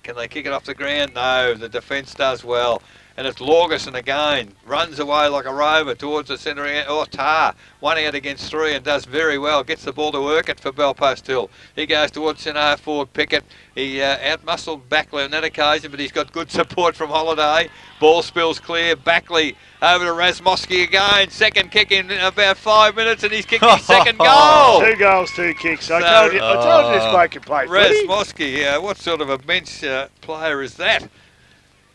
Can they kick it off the ground? No, the defence does well. And it's Lawgerson again. Runs away like a rover towards the centre. Tar. 1 out against 3 and does very well. Gets the ball to work it for Belpost Hill. He goes towards centre half forward Pickett. He outmuscled Backley on that occasion, but he's got good support from Holiday. Ball spills clear. Backley over to Razmoski again. Second kick in about 5 minutes, and he's kicked his second goal. 2 goals, 2 kicks. I told you this bloke could play. Razmoski, what sort of a bench player is that?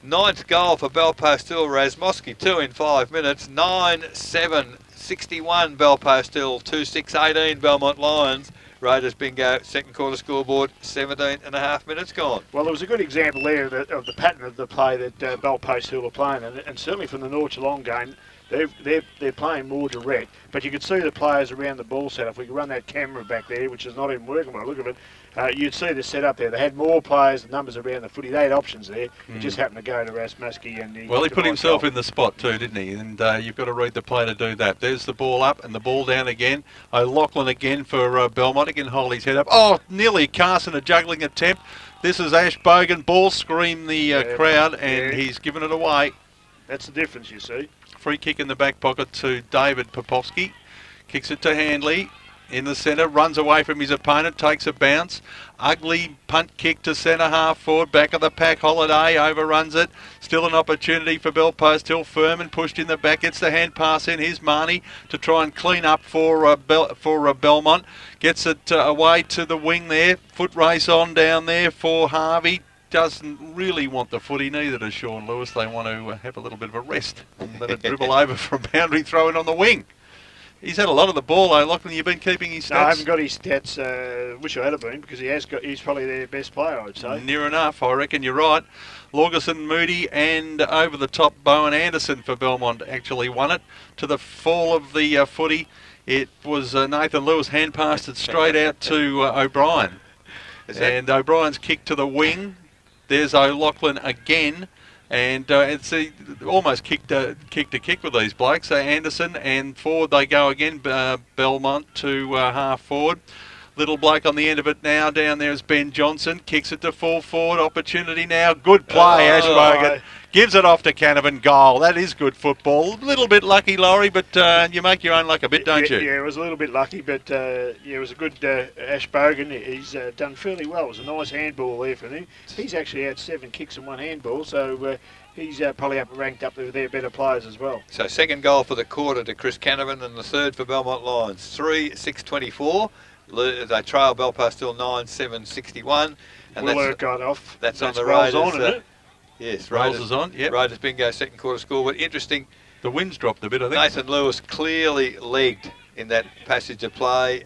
9th goal for Belpost Hill. Razmoski, 2 in 5 minutes. 9-7-61 Belpost Hill. 2-6-18 Belmont Lions. Raiders bingo, second quarter scoreboard, 17.5 minutes gone. Well, there was a good example there of the pattern of the play that Belpost Hill are playing, and certainly from the North Geelong game, they're playing more direct. But you could see the players around the ball set. If we could run that camera back there, which is not even working by the look of it, you'd see the setup there. They had more players and numbers around the footy. They had options there. It just happened to go to Razmoski. And he put himself in the spot too, didn't he? And you've got to read the play to do that. There's the ball up and the ball down again. O'Loughlin again for Belmont. He can hold his head up. Oh, nearly Carson, a juggling attempt. This is Ash Bogan. Ball screamed the crowd, and he's given it away. That's the difference, you see. Free kick in the back pocket to David Popovski. Kicks it to Handley. In the centre, runs away from his opponent, takes a bounce. Ugly punt kick to centre half forward, back of the pack. Holiday overruns it. Still an opportunity for Belpost Hill. Furman pushed in the back, gets the hand pass in. Here's Marnie to try and clean up for Belmont. Gets it away to the wing there. Foot race on down there for Harvey. Doesn't really want the footy, neither does Sean Lewis. They want to have a little bit of a rest and let it dribble over for a boundary throw in on the wing. He's had a lot of the ball, though, Lachlan. You've been keeping his stats? No, I haven't got his stats. Wish I had been, because he's probably their best player, I'd say. Near enough, I reckon you're right. Lawgerson, Moody, and over the top, Bowen Anderson for Belmont actually won it. To the fall of the footy, it was Nathan Lewis hand passed it straight out to O'Brien. And O'Brien's kick to the wing. There's O'Loughlin again. And it's almost kick to kick with these blokes. So Anderson, and forward they go again. Belmont to half forward. Little bloke on the end of it now. Down there is Ben Johnson. Kicks it to full forward. Opportunity now. Good play, Ashbogan. Gives it off to Canavan. Goal. That is good football. A little bit lucky, Laurie, but you make your own luck a bit, don't you? Yeah, it was a little bit lucky, but it was a good Ashbogan. He's done fairly well. It was a nice handball there for him. He's actually had 7 kicks and 1 handball, so he's probably ranked up with their better players as well. So second goal for the quarter to Chris Canavan, and the third for Belmont Lions. 3-6-24. They trail Belpost Hill 9-7-61. And Willer got off. That's on the Raiders. On, isn't it? Yes, Raiders is on. Yep. Raiders bingo second quarter score. But interesting. The wind's dropped a bit, I think. Nathan Lewis clearly legged in that passage of play.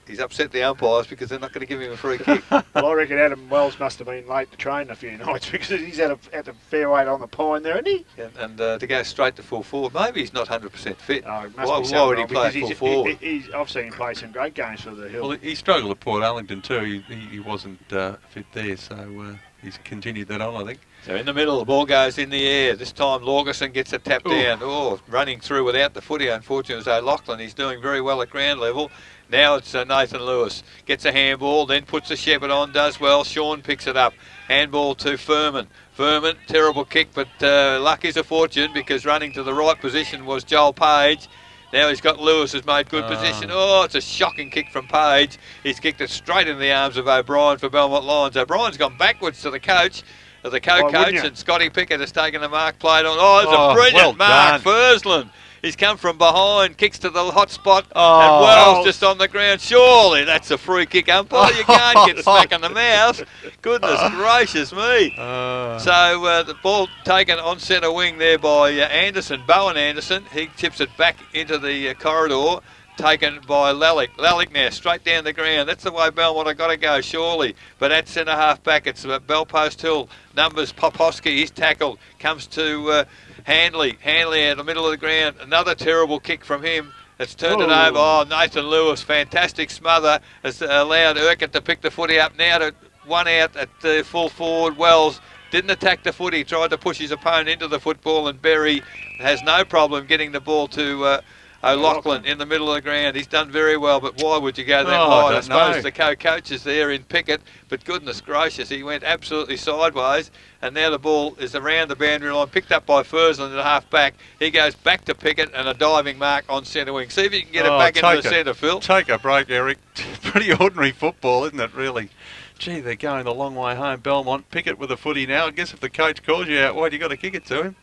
He's upset the umpires because they're not going to give him a free kick. Well, I reckon Adam Wells must have been late to train a few nights because he's had a fair weight on the pine there, hasn't he? And to go straight to full forward, maybe he's not 100% fit. Oh, why would he play full forward? I've seen him play some great games for the Hill. Well, he struggled at Port Arlington too. He wasn't fit there, so he's continued that on, I think. So in the middle, the ball goes in the air. This time Lawgerson gets a tap down. Oh, running through without the footy, unfortunately, was O'Loughlin. He's doing very well at ground level. Now it's Nathan Lewis. Gets a handball, then puts the shepherd on, does well. Sean picks it up. Handball to Furman. Furman, terrible kick, but luck is a fortune because running to the right position was Joel Page. Now he's got Lewis, has made good position. Oh, it's a shocking kick from Page. He's kicked it straight into the arms of O'Brien for Belmont Lions. O'Brien's gone backwards to the coach. The co-coach, and Scotty Pickett has taken the mark played on. Oh, it's a brilliant mark. Fursland. He's come from behind, kicks to the hot spot, and Wells just on the ground. Surely that's a free kick, umpire. You can't get smack in the mouth. Goodness gracious me. So the ball taken on centre wing there by Anderson, Bowen Anderson. He tips it back into the corridor. Taken by Lalick. Lalick now straight down the ground. That's the way Belmont have got to go, surely. But at centre half back, it's Belpost Hill. Numbers, Popovski, he's tackled. Comes to Handley. Handley out the middle of the ground. Another terrible kick from him. It's turned it over. Oh, Nathan Lewis, fantastic smother. Has allowed Urquhart to pick the footy up. Now to one out at the full forward. Wells didn't attack the footy. Tried to push his opponent into the football, and Berry has no problem getting the ball to O'Loughlin in the middle of the ground. He's done very well, but why would you go that Oh, wide? I I don't suppose know. the co-coach is there in Pickett, but goodness gracious, he went absolutely sideways, and now the ball is around the boundary line, picked up by Fursland at half back. He goes back to Pickett and a diving mark on centre wing. See if you can get it back into the centre, Phil. Take a break, Eric. Pretty ordinary football, isn't it, really? Gee, they're going the long way home. Belmont, Pickett with a footy now. I guess if the coach calls you out wide, you got to kick it to him.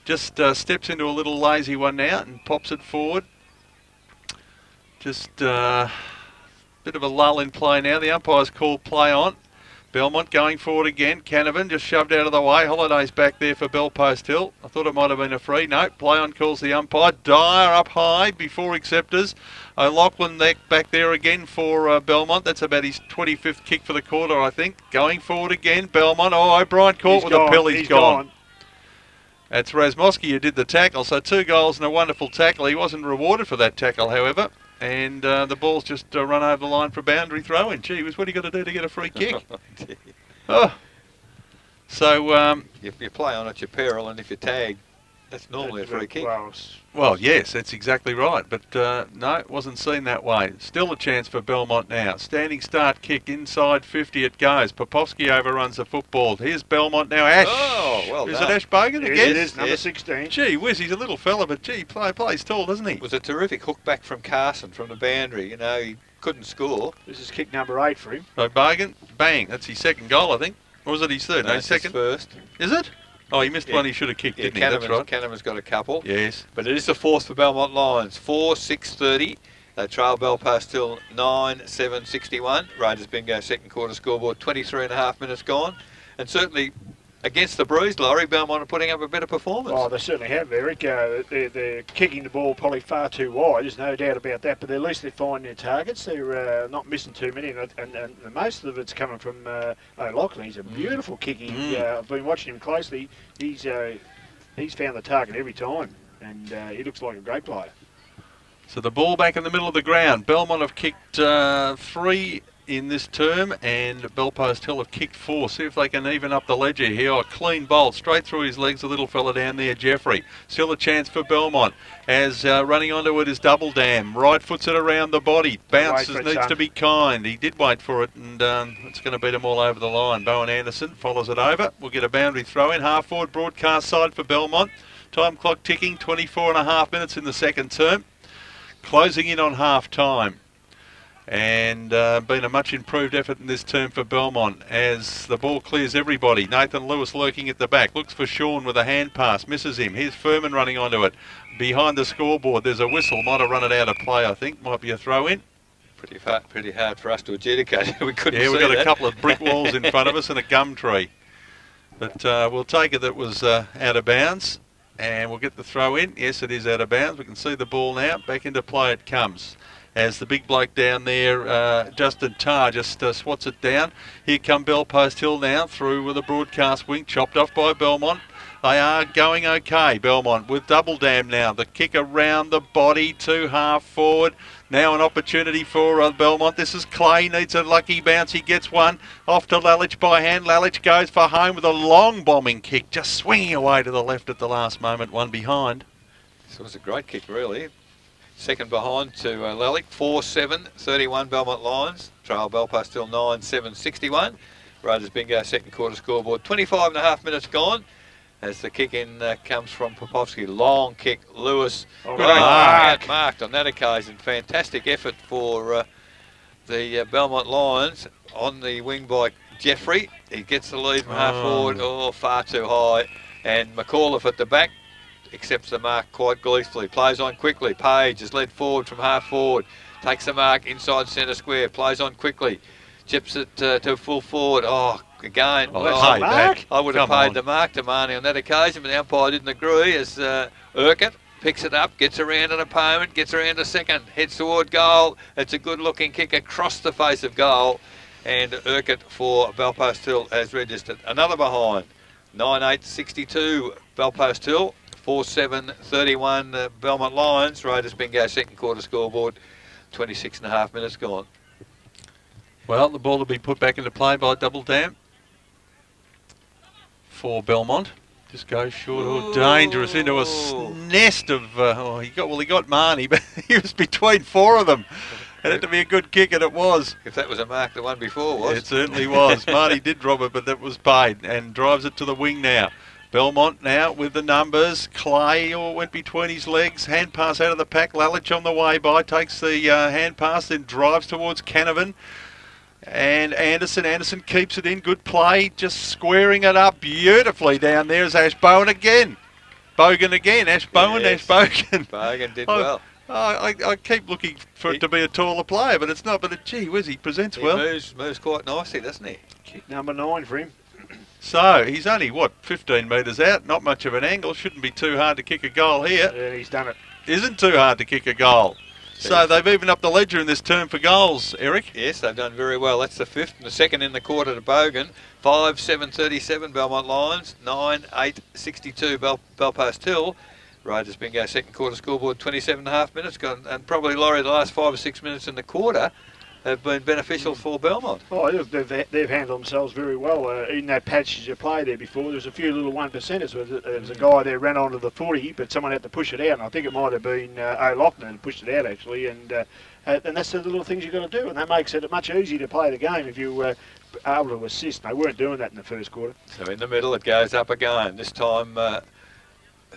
Just steps into a little lazy one now and pops it forward. Just bit of a lull in play now. The umpire's called play on. Belmont going forward again. Canavan just shoved out of the way. Holiday's back there for Belpost Hill. I thought it might have been a free. No, play on calls the umpire. Dyer up high before acceptors. O'Loughlin back there again for Belmont. That's about his 25th kick for the quarter, I think. Going forward again. Belmont. Oh, O'Brien caught with a pill. He's gone. That's Razmoski who did the tackle. So 2 goals and a wonderful tackle. He wasn't rewarded for that tackle, however. And the ball's just run over the line for a boundary throw in. Gee whiz, what do you got to do to get a free kick? Oh. So if you play on at your peril, and if you tag, that's normally a free kick. Well, yes, that's exactly right. But no, it wasn't seen that way. Still a chance for Belmont now. Standing start kick inside 50 it goes. Popovsky overruns the football. Here's Belmont now. Ash. Oh, well Is done. it Ash Bogan again? It is, number 16. Gee whiz, he's a little fella, but gee, plays tall, doesn't he? It was a terrific hook back from Carson from the boundary. You know, he couldn't score. This is kick number 8 for him. So Bogan, bang, that's his second goal, I think. Or was it his third? No, his second. First. Is it? Oh, he missed one he should have kicked, didn't he? That's right. Canavan's got a couple. Yes. But it is the fourth for Belmont Lions. 4-6-30. They trail Belpost till 9-7-61. Raiders Bingo second quarter scoreboard, 23.5 minutes gone. And certainly against the bruised lorry, Belmont are putting up a better performance. Oh, they certainly have, Eric. They're kicking the ball probably far too wide. There's no doubt about that. But at least they're finding their targets. They're not missing too many. And most of it's coming from O'Loughlin. He's a beautiful kicker. I've been watching him closely. He's found the target every time. And he looks like a great player. So the ball back in the middle of the ground. Belmont have kicked 3 in this term, and Belpost Hill have kicked 4. See if they can even up the ledger here. A clean bolt straight through his legs, the little fella down there, Jeffrey. Still a chance for Belmont, as running onto it is Double Dam. Right foots it around the body. Bounces, needs to be kind. He did wait for it, and it's going to beat them all over the line. Bowen Anderson follows it over. We'll get a boundary throw in. Half forward broadcast side for Belmont. Time clock ticking, 24.5 minutes in the second term. Closing in on half time. And been a much improved effort in this term for Belmont as the ball clears everybody. Nathan Lewis lurking at the back, looks for Sean with a hand pass, misses him. Here's Furman running onto it. Behind the scoreboard, there's a whistle, might have run it out of play, I think. Might be a throw in. Pretty hard for us to adjudicate. We couldn't Yeah, see we've got that. a couple of brick walls in front of us and a gum tree. But we'll take it that was out of bounds. And we'll get the throw in. Yes, it is out of bounds. We can see the ball now. Back into play it comes. As the big bloke down there, Justin Tarr, just swats it down. Here come Belpost Hill now, through with a broadcast wing, chopped off by Belmont. They are going okay, Belmont, with Double Dam now. The kick around the body, 2 half forward. Now an opportunity for Belmont. This is Clay, needs a lucky bounce. He gets one. Off to Lalich by hand. Lalich goes for home with a long bombing kick, just swinging away to the left at the last moment, one behind. This was a great kick, really. Second behind to Lalick, 4-7-31 Belmont Lions. Trail Belpost Hill 9-7-61. Raiders Bingo second quarter scoreboard, 25.5 minutes gone. As the kick in comes from Popovsky. Long kick, Lewis. Marked on that occasion. Fantastic effort for the Belmont Lions on the wing by Jeffrey. He gets the lead from half forward. Oh, far too high. And McAuliffe at the back accepts the mark quite gleefully. Plays on quickly. Page is led forward from half forward. Takes the mark inside centre square. Plays on quickly. Chips it to full forward. Oh, again. I would have paid the mark to Marnie on that occasion, but the umpire didn't agree as Urquhart picks it up, gets around an opponent, gets around a second, heads toward goal. It's a good looking kick across the face of goal, and Urquhart for Belpost Hill has registered. Another behind. 9-8-62 Belpost Hill. 4-7-31 Belmont Lions. Raiders Bingo second quarter scoreboard. 26.5 minutes gone. Well, the ball will be put back into play by Double Dam for Belmont. Just goes short or dangerous into a nest of. He got Marnie, but he was between four of them. It had to be a good kick, and it was. If that was a mark, the one before was. It certainly was. Marnie did drop it, but that was paid, and drives it to the wing now. Belmont now with the numbers. Clay went between his legs. Hand pass out of the pack. Lalich on the way by. Takes the hand pass, then drives towards Canavan. And Anderson keeps it in. Good play. Just squaring it up beautifully down there is Ash Bowen again. Bogan again. Ash Bowen, yes. Ash Bogan. Bogan did well. I keep looking for it to be a taller player, but it's not. But gee whiz, he presents well. He moves quite nicely, doesn't he? Kick number 9 for him. So he's only, 15 metres out. Not much of an angle. Shouldn't be too hard to kick a goal here. Yeah, he's done it. Isn't too hard to kick a goal. So they've evened up the ledger in this term for goals, Eric. Yes, they've done very well. That's the fifth and the second in the quarter to Bogan. 5-7-37 Belmont Lions. 9-8-62 Belfast Hill. Raiders Bingo second quarter scoreboard 27.5 minutes gone, and probably Laurie the last 5 or 6 minutes in the quarter have been beneficial for Belmont. Oh, they've handled themselves very well. In that patch you played there before, there was a few little 1%ers. There was a guy there ran onto the footy, but someone had to push it out, and I think it might have been O'Loughlin who pushed it out actually. And that's the little things you've got to do, and that makes it much easier to play the game if you able to assist. They weren't doing that in the first quarter. So in the middle it goes up again. This time,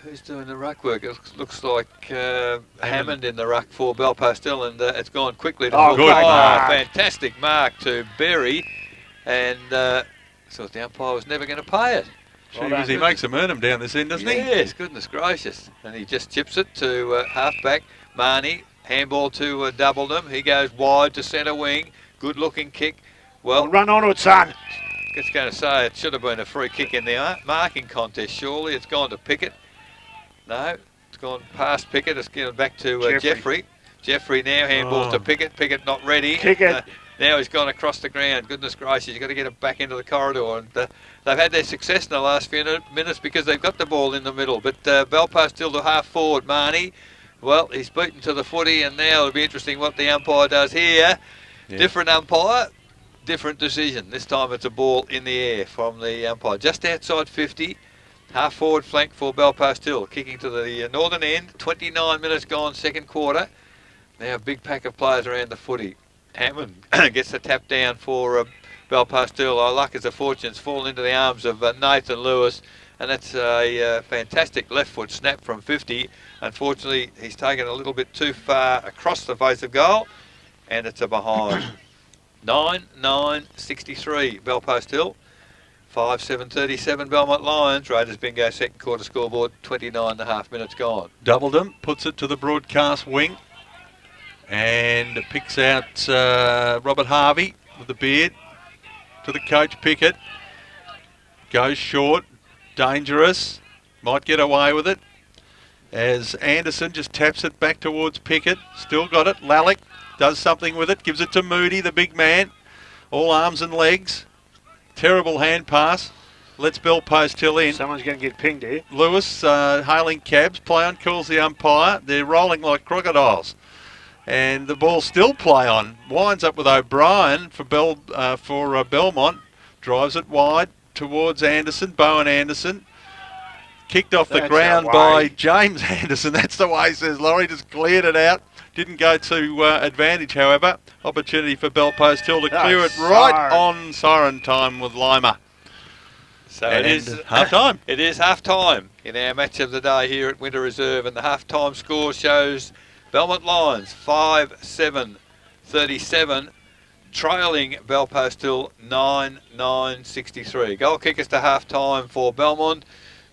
who's doing the ruck work? It looks like Hammond in the ruck for Belpastel, and it's gone quickly to fantastic mark to Berry, and thought the umpire was never going to pay it. Because he makes them earn them down this end, doesn't he? Yes, goodness gracious. And he just chips it to halfback Marnie. Handball to Doubledham. He goes wide to centre wing. Good looking kick. Well, run on it, son. Just going to say it should have been a free kick in the marking contest, surely. It's gone to Pickett. No, it's gone past Pickett. It's gone back to Jeffrey. Jeffrey now handball to Pickett. Pickett not ready. Pickett. Now he's gone across the ground. Goodness gracious, you've got to get it back into the corridor. And they've had their success in the last few minutes because they've got the ball in the middle. But Belfast still to half forward, Marnie. Well, he's beaten to the footy, and now it'll be interesting what the umpire does here. Yeah. Different umpire, different decision. This time it's a ball in the air from the umpire. Just outside 50. Half forward flank for Belfast Hill, kicking to the northern end. 29 minutes gone, second quarter. Now a big pack of players around the footy. Hammond gets the tap down for Belfast Hill. Our luck is a fortune. It's fallen into the arms of Nathan Lewis, and that's a fantastic left foot snap from 50. Unfortunately, he's taken a little bit too far across the face of goal, and it's a behind. 9-9-63 Belfast Hill. 5-7-37 Belmont Lions. Raiders Bingo second quarter scoreboard 29.5 minutes gone. Doubledham puts it to the broadcast wing and picks out Robert Harvey with the beard to the coach Pickett. Goes short, dangerous, might get away with it as Anderson just taps it back towards Pickett. Still got it. Lalick does something with it, gives it to Moody, the big man, all arms and legs. Terrible hand pass. Let's Belfast Hill in. Someone's going to get pinged here. Lewis hailing cabs. Play on, calls the umpire. They're rolling like crocodiles. And the ball still play on. Winds up with O'Brien for Belmont. Drives it wide towards Anderson. Bowen Anderson. Kicked off the ground by James Anderson. That's the way, says Laurie. Just cleared it out. Didn't go to advantage, however. Opportunity for Belfast Hill to clear it right on siren time with Lima. So it is half time. It is half time in our match of the day here at Winter Reserve, and the half time score shows Belmont Lions 5-7-37, trailing Belfast Hill 9-9-63. Goal kickers to half time for Belmont.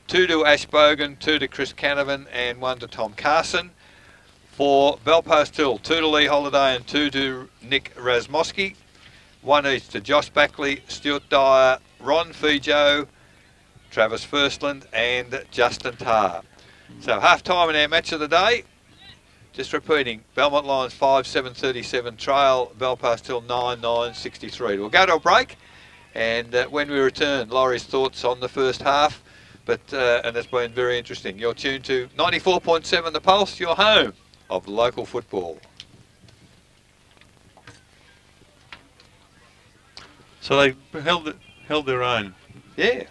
2 to Ash Bogan, 2 to Chris Canavan, and 1 to Tom Carson. For Belfast Hill, 2 to Lee Holiday and 2 to Nick Razmoski. 1 each to Josh Backley, Stuart Dyer, Ron Fijo, Travis Firstland and Justin Tarr. So half time in our match of the day. Just repeating, Belmont Lions 5-7-37, trail Belfast Hill 9-9-63. We'll go to a break, and when we return, Laurie's thoughts on the first half. And it's been very interesting. You're tuned to 94.7 The Pulse, your home of local football. So they held their own. Yeah.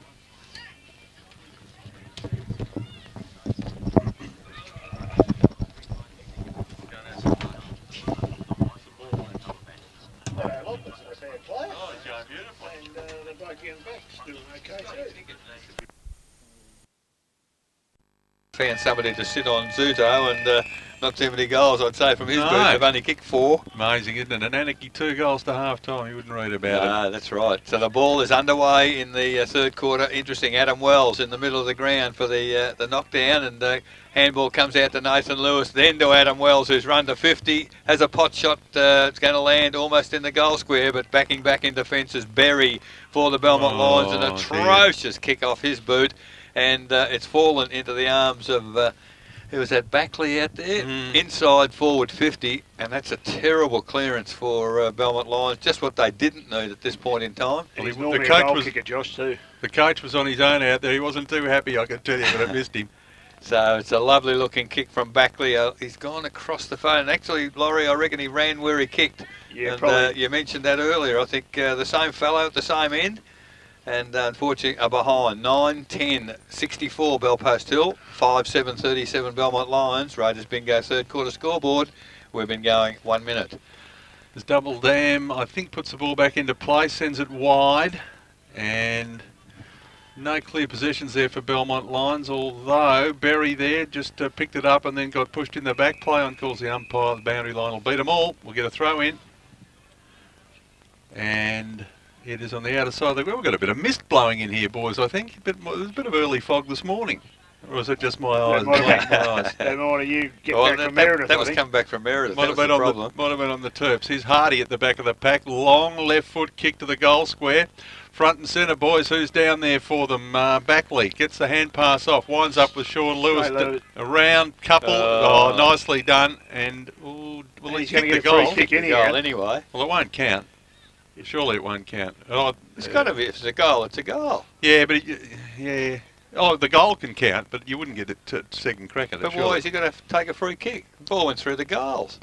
and back's doing okay too. Found somebody to sit on Zuto, and not too many goals, I'd say, from his No. boots. They've only kicked 4. Amazing, isn't it? And Anarchy 2 goals to half time. You wouldn't read about it. No, that's right. So the ball is underway in the third quarter. Interesting. Adam Wells in the middle of the ground for the knockdown, and handball comes out to Nathan Lewis, then to Adam Wells, who's run to 50. Has a pot shot. It's going to land almost in the goal square, but backing back in defence is Berry for the Belmont Lions. An atrocious kick off his boot, and it's fallen into the arms of... who was that, Backley out there? Inside forward 50, and that's a terrible clearance for Belmont Lions. Just what they didn't need at this point in time. And he's normally a goal kicker, Josh, too. The coach was on his own out there. He wasn't too happy, I can tell you, but I missed him. So it's a lovely looking kick from Backley. He's gone across the phone. Actually, Laurie, I reckon he ran where he kicked. Yeah, and, probably. you mentioned that earlier. I think the same fellow at the same end. And unfortunately are behind. 9-10-64 Belpost Hill. 5-7-37 Belmont Lions. Raiders bingo third quarter scoreboard. We've been going 1 minute. This Double Dam, I think, puts the ball back into play, sends it wide, and no clear possessions there for Belmont Lions, although Berry there just picked it up and then got pushed in the back. Play on calls the umpire. The boundary line will beat them all. We'll get a throw in. And it is on the outer side of the ground. We've got a bit of mist blowing in here, boys, I think. There's a bit of early fog this morning. Or was it just my eyes? That might have you get back from Meredith. That was coming back from Meredith. Might have been on the Terps. Here's Hardy at the back of the pack. Long left foot kick to the goal square. Front and centre, boys. Who's down there for them? Backley gets the hand pass off. Winds up with Sean Lewis. Around couple. Nicely done. And will he kick the goal? Kick anyway. Well, it won't count. Surely it won't count. It's got to be. If it's a goal, it's a goal. Yeah, but yeah. Oh, the goal can count, but you wouldn't get a second crack at it. But why is he going to take a free kick? The ball went through the goals.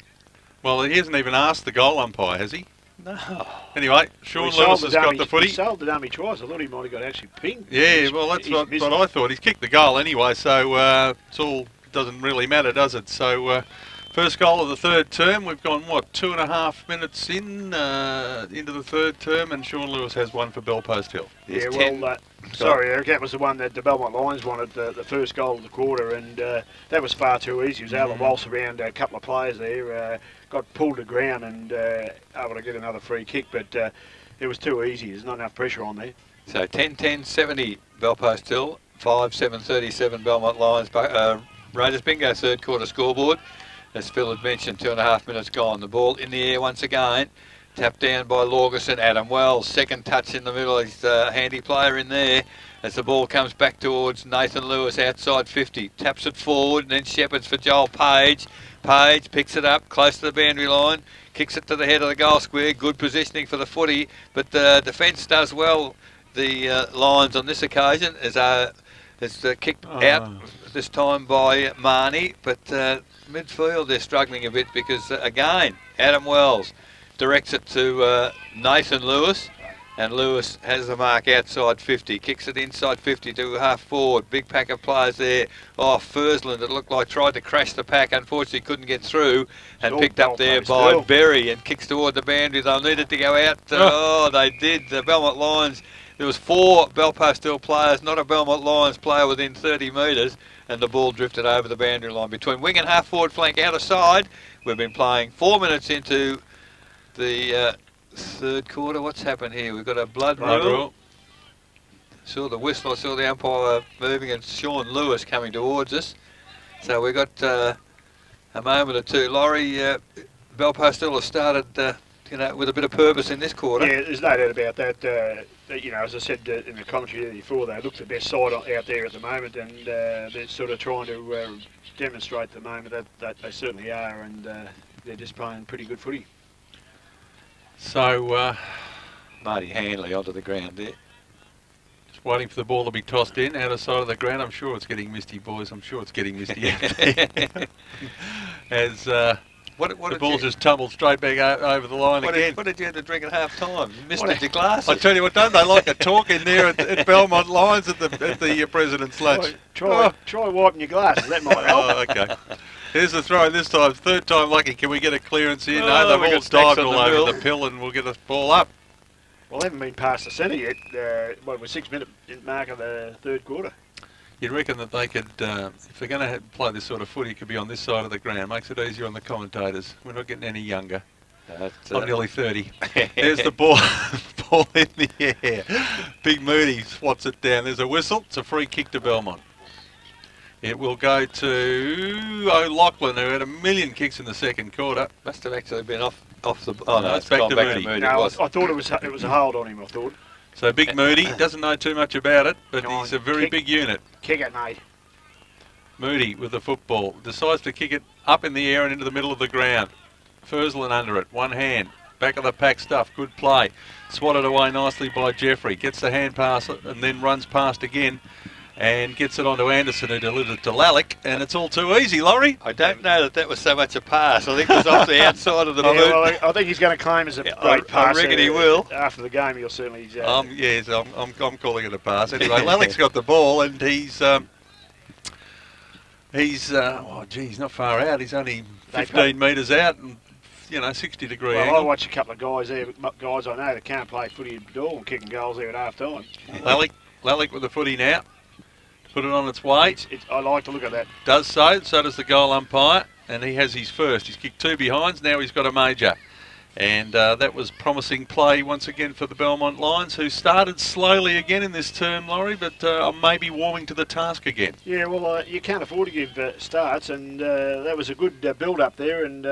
Well, he hasn't even asked the goal umpire, has he? No. Anyway, Sean Lewis has got the footy. He sold the dummy twice. I thought he might have got actually pinged. Yeah, well, that's what I thought. He's kicked the goal anyway, so it's all doesn't really matter, does it? So first goal of the third term. We've gone, 2.5 minutes into the third term, and Sean Lewis has one for Belpost Hill. Yeah, well, sorry, Eric, that was the one that the Belmont Lions wanted, the first goal of the quarter, and that was far too easy. He was able to waltz around a couple of players there, got pulled to ground and able to get another free kick, but it was too easy. There's not enough pressure on there. So 10-10-70 Belpost Hill, 5-7-37 Belmont Lions. Raiders bingo third quarter scoreboard. As Phil had mentioned, 2.5 minutes gone. The ball in the air once again. Tapped down by Lorgerson. Adam Wells, second touch in the middle. He's a handy player in there. As the ball comes back towards Nathan Lewis outside 50. Taps it forward and then shepherds for Joel Page. Page picks it up close to the boundary line. Kicks it to the head of the goal square. Good positioning for the footy. But the defence does well. The Lions on this occasion is kicked out this time by Marnie. But midfield they're struggling a bit because again Adam Wells directs it to Nathan Lewis, and Lewis has the mark outside 50, kicks it inside 50 to half forward. Big pack of players there. Fursland, it looked like tried to crash the pack, unfortunately couldn't get through, and picked up there by Berry and kicks toward the boundary. They'll need it to go out. They did. The Belmont Lions, there was 4 Belpost Hill players, not a Belmont Lions player within 30 metres, and the ball drifted over the boundary line. Between wing and half forward flank out of side, we've been playing 4 minutes into the third quarter. What's happened here? We've got a blood rule. Saw the whistle, I saw the umpire moving, and Sean Lewis coming towards us. So we've got a moment or two. Laurie, Belpost Hill has started with a bit of purpose in this quarter. Yeah, there's no doubt about that. As I said in the commentary before, they look the best side out there at the moment, and they're sort of trying to demonstrate at the moment that they certainly are, and they're just playing pretty good footy. So Marty Hanley onto the ground there. Just waiting for the ball to be tossed in, out of sight of the ground. I'm sure it's getting misty, boys. I'm sure it's getting misty. As the ball just tumbled straight back over the line again. What did you have to drink at half time? You missed your glasses. I tell you what, don't they like a talk in there at Belmont Lions at the President's Lunch? Try wiping your glasses. That might help. Oh, okay. Here's the throw this time. Third time lucky. Can we get a clearance in? No, they've all dived all over the pill, and we'll get the ball up. Well, they haven't been past the centre yet. We're 6 minute mark of the third quarter. You'd reckon that they could, if they're going to play this sort of footy, it could be on this side of the ground. Makes it easier on the commentators. We're not getting any younger. I'm nearly 30. There's the ball, ball in the air. Big Moody swats it down. There's a whistle. It's a free kick to Belmont. It will go to O'Loughlin, who had a million kicks in the second quarter. Must have actually been off the. Oh no, it's back to back Moody. No, I thought it was a hold on him. I thought. So Big Moody doesn't know too much about it, but Come he's on, a very big unit. Kick it, mate. Moody with the football decides to kick it up in the air and into the middle of the ground. Fursland under it, one hand, back of the pack stuff, good play. Swatted away nicely by Jeffrey, gets the hand pass and then runs past again and gets it onto Anderson, who delivered it to Lallick, and it's all too easy, Laurie. I don't know that was so much a pass. I think it was off the outside of the boot. Well, I think he's going to claim as a great pass. I reckon he will. After the game, he'll certainly... Yes, I'm calling it a pass. Anyway, Lallick's got the ball, and he's not far out. He's only 15 metres out, and 60-degree Well, angle. I watch a couple of guys there, guys I know that can't play footy at all and kicking goals there at half time. Lallick with the footy now. Put it on its way. I like to look at that. Does so does the goal umpire, and he has his first. He's kicked 2 behinds, now he's got a major. And that was promising play once again for the Belmont Lions, who started slowly again in this term, Laurie, but are maybe warming to the task again. Yeah, well, you can't afford to give starts, and that was a good build-up there, and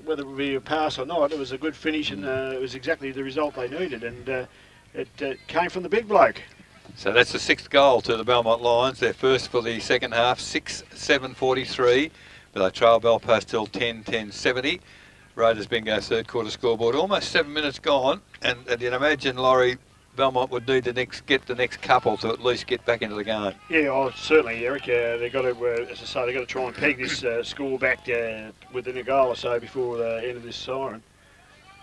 whether it would be a pass or not, it was a good finish, and it was exactly the result they needed, and it came from the big bloke. So that's the 6th goal to the Belmont Lions. Their first for the second half, 6-7-43. But they trail Belpost till 10-10-70. Raiders bingo third quarter scoreboard. Almost 7 minutes gone. And you'd imagine, Laurie, Belmont would need get the next couple to at least get back into the game. Yeah, certainly, Eric. They've got to, as I say, they've got to try and peg this score back within a goal or so before the end of this siren.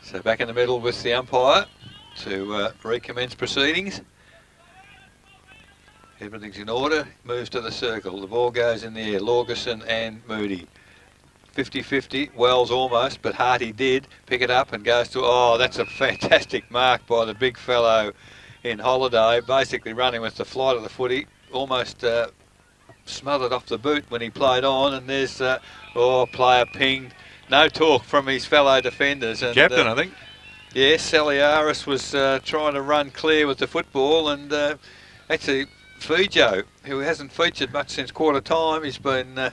So back in the middle with the umpire to recommence proceedings. Everything's in order, moves to the circle. The ball goes in the air, Lorgerson and Moody. 50-50, Wells almost, but Harty did pick it up and goes to, that's a fantastic mark by the big fellow in Holiday, basically running with the flight of the footy, almost smothered off the boot when he played on, and there's, player pinged. No talk from his fellow defenders. And, Captain, I think. Yes, Saliaris was trying to run clear with the football, and actually Fijo, who hasn't featured much since quarter time, he's been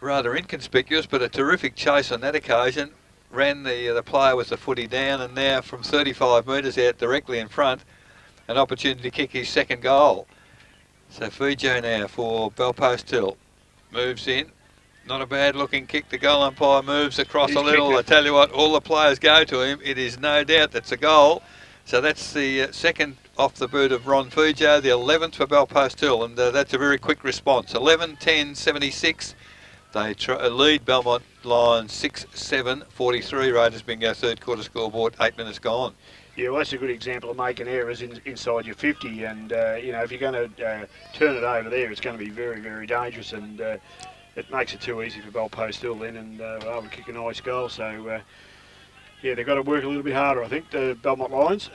rather inconspicuous, but a terrific chase on that occasion. Ran the player with the footy down, and now from 35 metres out directly in front, an opportunity to kick his second goal. So Fijo now for Belpost Hill. Moves in. Not a bad looking kick. The goal umpire moves across a little. I tell you what, all the players go to him. It is no doubt that's a goal. So that's the second off the boot of Ron Fijo, the 11th for Belpost Hill, and that's a very quick response. 11-10-76. They lead Belmont Lions 6-7-43. Raiders bingo third quarter scoreboard, 8 minutes gone. Yeah, well, that's a good example of making errors inside your 50, and if you're going to turn it over there, it's going to be very, very dangerous, and it makes it too easy for Belpost Hill then, and able to kick a nice goal. So, they've got to work a little bit harder, I think, the Belmont Lions.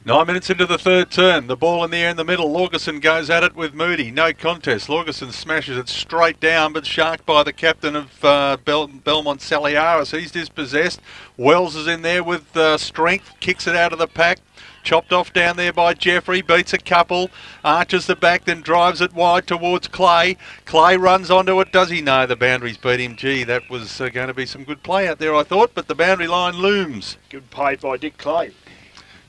9 minutes into the third term, the ball in the air in the middle. Lorgerson goes at it with Moody. No contest. Lorgerson smashes it straight down, but sharked by the captain of Belmont, Saliaris. He's dispossessed. Wells is in there with strength, kicks it out of the pack. Chopped off down there by Jeffrey, beats a couple, arches the back, then drives it wide towards Clay. Clay runs onto it. Does he know the boundaries beat him? Gee, that was going to be some good play out there, I thought, but the boundary line looms. Good play by Dick Clay.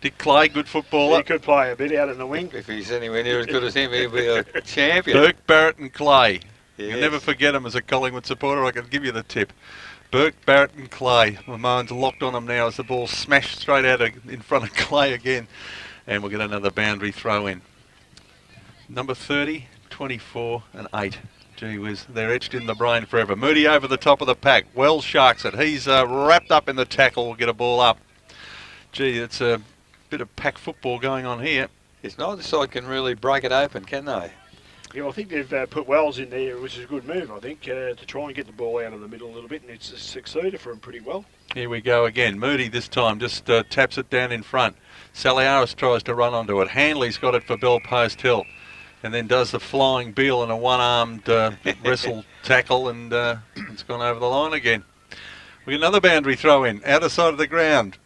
Dick Clay, good footballer. He could play a bit out in the wing. If he's anywhere near as good as him, he'll be a champion. Burke, Barrett and Clay. Yes. You'll never forget him as a Collingwood supporter. I can give you the tip. Burke, Barrett and Clay. My mind's locked on him now as the ball smashed straight out in front of Clay again. And we'll get another boundary throw in. Number 30, 24 and 8. Gee whiz, they're etched in the brain forever. Moody over the top of the pack. Wells sharks it. He's wrapped up in the tackle. We'll get a ball up. Gee, it's a bit of pack football going on here. Yes, neither side can really break it open, can they? Yeah, I think they've put Wells in there, which is a good move, I think, to try and get the ball out of the middle a little bit, and it's succeeded for him pretty well. Here we go again. Moody this time just taps it down in front. Saliaris tries to run onto it. Hanley's got it for Belpost Hill. And then does the flying Beal and a one-armed wrestle tackle, and it's gone over the line again. We get another boundary throw in, outer side of the ground.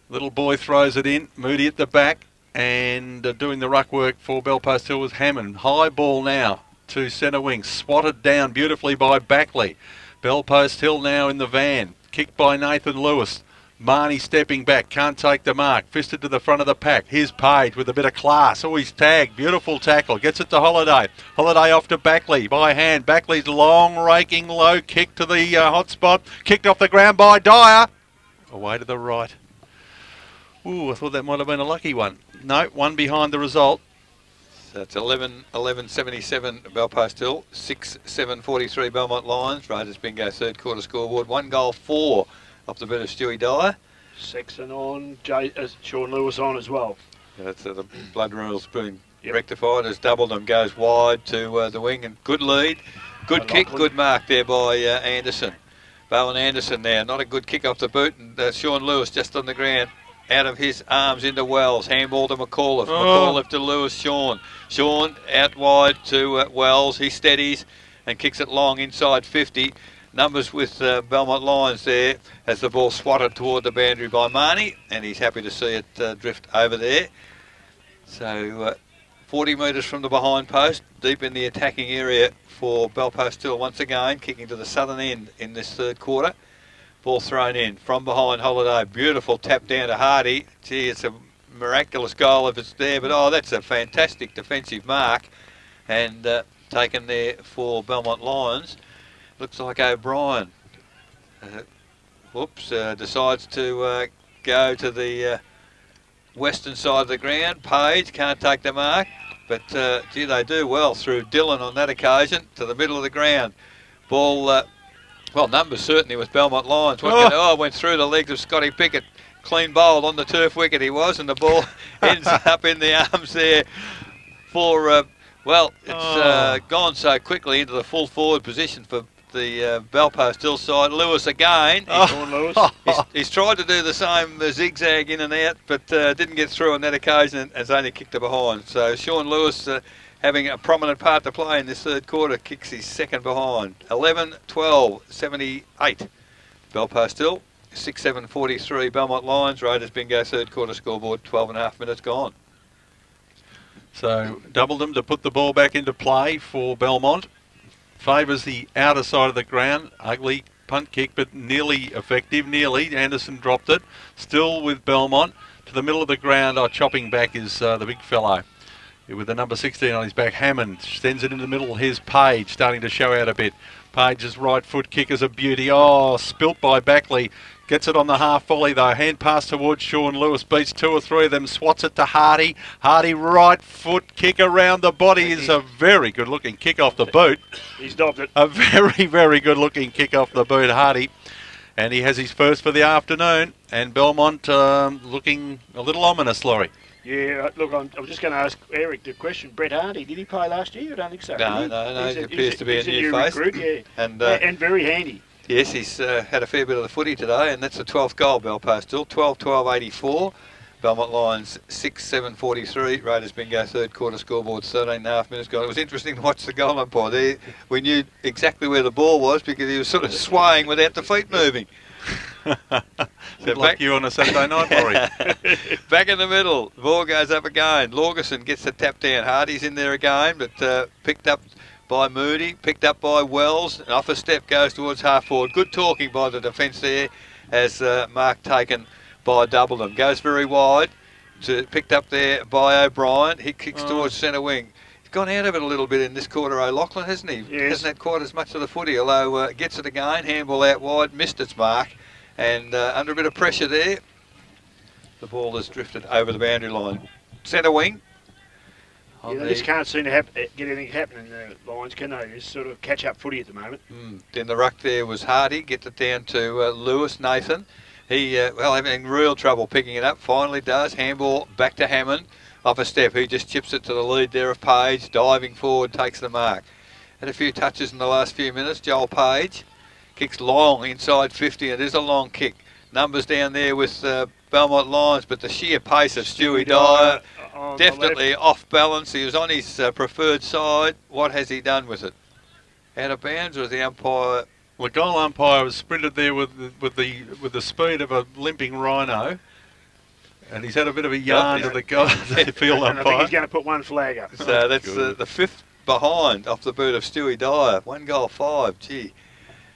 Little boy throws it in, Moody at the back, and doing the ruck work for Belpost Hill was Hammond. High ball now to centre wing, swatted down beautifully by Backley. Belpost Hill now in the van, kicked by Nathan Lewis. Marnie stepping back, can't take the mark, fisted to the front of the pack. Here's Page with a bit of class. Oh, he's tagged, beautiful tackle, gets it to Holiday. Holiday off to Backley by hand. Backley's long raking low kick to the hot spot, kicked off the ground by Dyer. Away to the right. Ooh, I thought that might have been a lucky one. No, one behind the result. So it's 11-77 Belpost Hill, 6-7-43 Belmont Lions. Raiders Bingo third quarter scoreboard. 1 goal 4 off the bit of Stewie Dyer. Sexton on, Sean Lewis on as well. Yeah, that's the blood rule's been rectified as Doubledom goes wide to the wing, and good lead. Good kick, good mark there by Anderson. Bowen Anderson now, not a good kick off the boot, and Sean Lewis just on the ground. Out of his arms into Wells, handball to McAuliffe, McAuliffe to Lewis, Sean out wide to Wells, he steadies and kicks it long inside 50. Numbers with Belmont Lions there as the ball swatted toward the boundary by Marnie, and he's happy to see it drift over there. So 40 metres from the behind post, deep in the attacking area for Belpost Hill once again, kicking to the southern end in this third quarter. Ball thrown in from behind Holiday. Beautiful tap down to Hardy. Gee, it's a miraculous goal if it's there, but that's a fantastic defensive mark. And taken there for Belmont Lions. Looks like O'Brien. Decides to go to the western side of the ground. Page can't take the mark, but they do well through Dillon on that occasion to the middle of the ground. Ball. Numbers certainly with Belmont Lions. Went through the legs of Scotty Pickett. Clean bowled on the turf wicket he was, and the ball ends up in the arms there for, it's gone so quickly into the full forward position for the Belpost Hill side. Lewis again. He's tried to do the same zigzag in and out, but didn't get through on that occasion and has only kicked it behind. So Sean Lewis having a prominent part to play in this third quarter, kicks his second behind. 11-12-78 Belpost Hill, 6-7-43 Belmont Lions. Raiders Bingo third quarter scoreboard, 12.5 minutes gone. So Doubledom to put the ball back into play for Belmont. Favours the outer side of the ground. Ugly punt kick, but nearly effective. Nearly. Anderson dropped it. Still with Belmont. To the middle of the ground, chopping back is the big fellow. With the number 16 on his back, Hammond sends it in the middle. Here's Page starting to show out a bit. Page's right foot kick is a beauty. Spilt by Backley. Gets it on the half volley though. Hand pass towards Sean Lewis. Beats 2 or 3 of them. Swats it to Hardy. Hardy right foot kick around the body is a very good looking kick off the boot. He's dobbed it. A very, very good looking kick off the boot, Hardy. And he has his first for the afternoon. And Belmont looking a little ominous, Laurie. Yeah, look, I'm just going to ask Eric the question. Brett Hardy, did he play last year? I don't think so. No, he appears to be a new face. Recruit, yeah. And very handy. Yes, he's had a fair bit of the footy today, and that's the 12th goal, Belpost Hill. 12-12-84. Belmont Lions 6-7-43. Raiders Bingo third quarter scoreboard, 13.5 minutes gone. It was interesting to watch the goal umpire there. We knew exactly where the ball was because he was sort of swaying without the feet moving. Good luck you on a Saturday night, Laurie. Back in the middle, the ball goes up again. Lawgerson gets the tap down. Hardy's in there again, but picked up by Moody, picked up by Wells, and off a step goes towards half forward. Good talking by the defence there as mark taken by Doubledom. Goes very wide, picked up there by O'Brien. He kicks towards centre wing. He's gone out of it a little bit in this quarter, O'Loughlin, hasn't he? Yes. Hasn't had quite as much of the footy, although gets it again, handball out wide, missed its mark. And under a bit of pressure there, the ball has drifted over the boundary line. Centre wing. They just can't seem to get anything happening in the Lions, can they? Just sort of catch up footy at the moment. Then the ruck there was Hardy, gets it down to Lewis Nathan. He, having real trouble picking it up, finally does. Handball back to Hammond. off a step. He just chips it to the lead there of Page, diving forward, takes the mark. Had a few touches in the last few minutes. Joel Page kicks long inside 50. It is a long kick. Numbers down there with Belmont Lions, but the sheer pace of Stewie Dyer, definitely off balance. He was on his preferred side. What has he done with it? Out of bounds, or is the umpire? Well, the goal umpire was sprinted there with the speed of a limping rhino, and he's had a bit of a yarn to the field umpire. I think he's going to put one flag up. So that's the fifth behind off the boot of Stewie Dyer. 1 goal 5. Gee.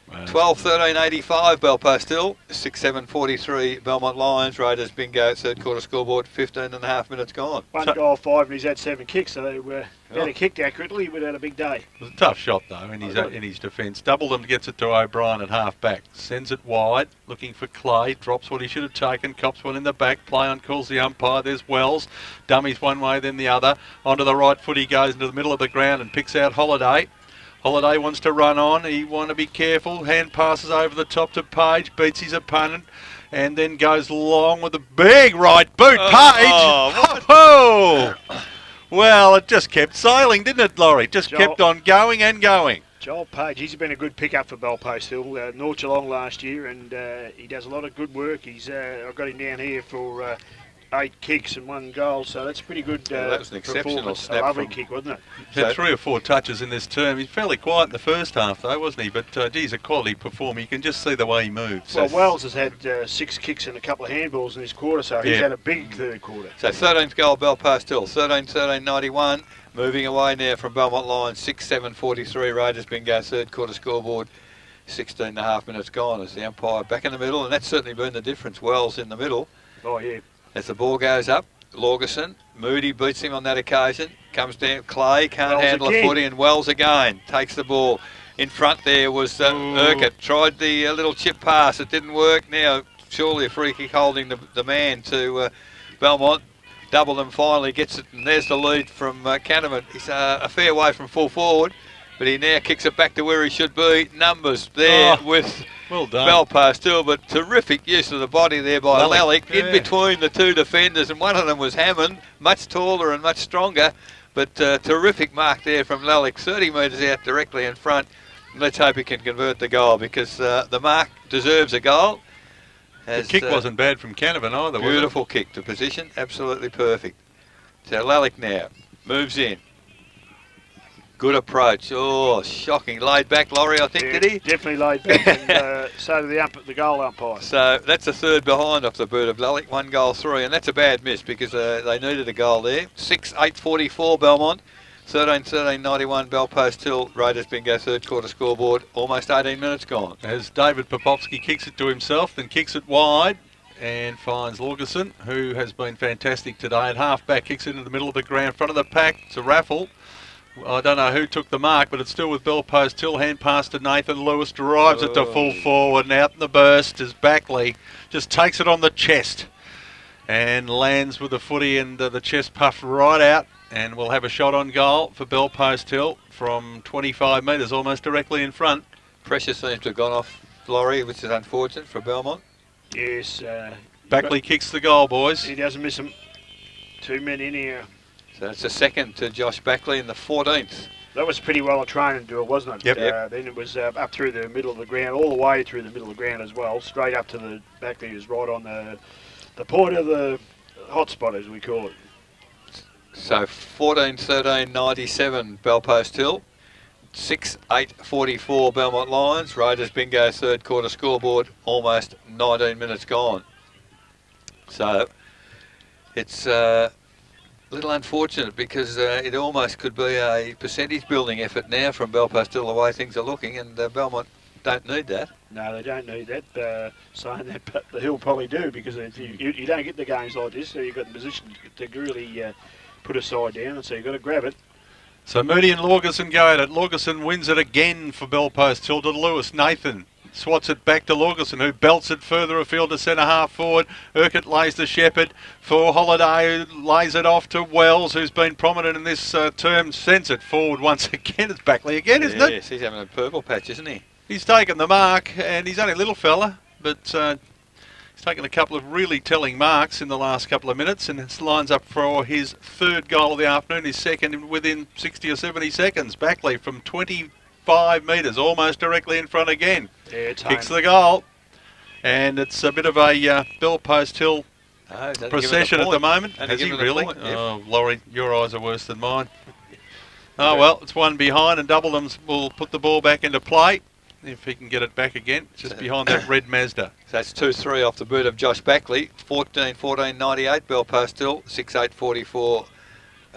12-13-85 Belpastil, 6-7-43 Belmont Lions. Raiders bingo, third quarter scoreboard, 15.5 minutes gone. 1 goal 5 and he's had 7 kicks, so had he kicked accurately, he would have had a big day. It was a tough shot though in his defence. Doubled him, gets it to O'Brien at half back. Sends it wide, looking for Clay, drops what he should have taken, cops one in the back, play on, calls the umpire, there's Wells, dummies one way then the other. Onto the right foot he goes into the middle of the ground and picks out Holiday. Holiday wants to run on. He want to be careful. Hand passes over the top to Page, beats his opponent, and then goes long with a big right boot. Page! Oh! Well, it just kept sailing, didn't it, Laurie? Just kept on going and going. Joel Page, he's been a good pickup for Belpost Hill. North Geelong last year, and he does a lot of good work. I've got him down here for 8 kicks and 1 goal, so that's pretty good. That was an exceptional snap. A lovely kick, wasn't it? He had 3 or 4 touches in this term. He's fairly quiet in the first half, though, wasn't he? But, geez, a quality performer. You can just see the way he moves. Well, Wells has had 6 kicks and a couple of handballs in this quarter, so he's had a big third quarter. So 13th goal, Belfast Hill, 13-13-91. Moving away now from Belmont Lions, 6-7-43. Raiders bingo, third quarter scoreboard, 16.5 minutes gone as the umpire back in the middle, and that's certainly been the difference. Wells in the middle. Oh, yeah. As the ball goes up, Lorgerson, Moody beats him on that occasion, comes down, Clay can't Wells handle again. a footy, and Wells again takes the ball. In front there was Urquhart, tried the little chip pass, it didn't work. Now surely a free kick holding the man to Belmont. Double them finally, gets it, and there's the lead from Canterman. He's a fair way from full forward, but he now kicks it back to where he should be. Numbers there with well done. Belpost Hill, but terrific use of the body there by Lalick in yeah. between the 2 defenders, and one of them was Hammond, much taller and much stronger, but terrific mark there from Lalick, 30 metres out directly in front. Let's hope he can convert the goal, because the mark deserves a goal. The kick wasn't bad from Canavan either, was it? Beautiful kick to position, absolutely perfect. So Lalick now moves in. Good approach. Oh, shocking. Laid back, Laurie, I think, Yeah, did he? definitely laid back, and so did the goal umpire. So that's a third behind off the boot of Lalick, 1 goal 3, and that's a bad miss because they needed a goal there. 6-8-44 Belmont, 13-13-91 Belpost Hill. Raiders bingo, third quarter scoreboard, almost 18 minutes gone. As David Popovsky kicks it to himself, then kicks it wide and finds Lorgerson, who has been fantastic today. At half back, kicks it into the middle of the ground, front of the pack. It's a raffle. I don't know who took the mark, but it's still with Belpost Hill. Hand pass to Nathan Lewis, drives it to full forward, and out in the burst as Backley just takes it on the chest and lands with the footy, and the chest puffed right out, and we'll have a shot on goal for Belpost Hill from 25 metres, almost directly in front. Pressure seems to have gone off Laurie, which is unfortunate for Belmont. Yes. Backley kicks the goal, boys. He doesn't miss them. 2 men in here. So it's a second to Josh Backley in the 14th. That was pretty well a training drill, wasn't it? Yep. Then it was up through the middle of the ground, all the way through the middle of the ground as well, straight up to the back there, is right on the point of the hot spot, as we call it. So 14-13-97 Belpost Hill, 6-8-44 Belmont Lions. Raiders bingo, third quarter scoreboard, almost 19 minutes gone. So it's a little unfortunate because it almost could be a percentage building effort now from Belpost Hill, the way things are looking, and Belmont don't need that. No, they don't need that. Saying that, but the Hill probably do, because you don't get the games like this, so you've got the position to really put a side down, and so you've got to grab it. So Moody and Lorgerson go at it. Lorgerson wins it again for Belpost Hill to Lewis. Nathan swats it back to Lorgerson, who belts it further afield to centre half forward. Urquhart lays to Shepherd for Holiday, who lays it off to Wells, who's been prominent in this term. Sends it forward once again. It's Backley again, isn't it? Yes, he's having a purple patch, isn't he? He's taken the mark, and he's only a little fella, but he's taken a couple of really telling marks in the last couple of minutes, and it lines up for his third goal of the afternoon, his second within 60 or 70 seconds. Backley from 25 metres, almost directly in front again. Yeah, it's Kicks home. the goal, and it's a bit of a Bell Post Hill procession at the moment. Has he really? Oh, Laurie, your eyes are worse than mine. Oh, well, it's one behind, and Doubledums will put the ball back into play. If he can get it back again, just behind that red Mazda. So that's 2-3 off the boot of Josh Backley. 14-14-98, Bell Post Hill. 6-8-44,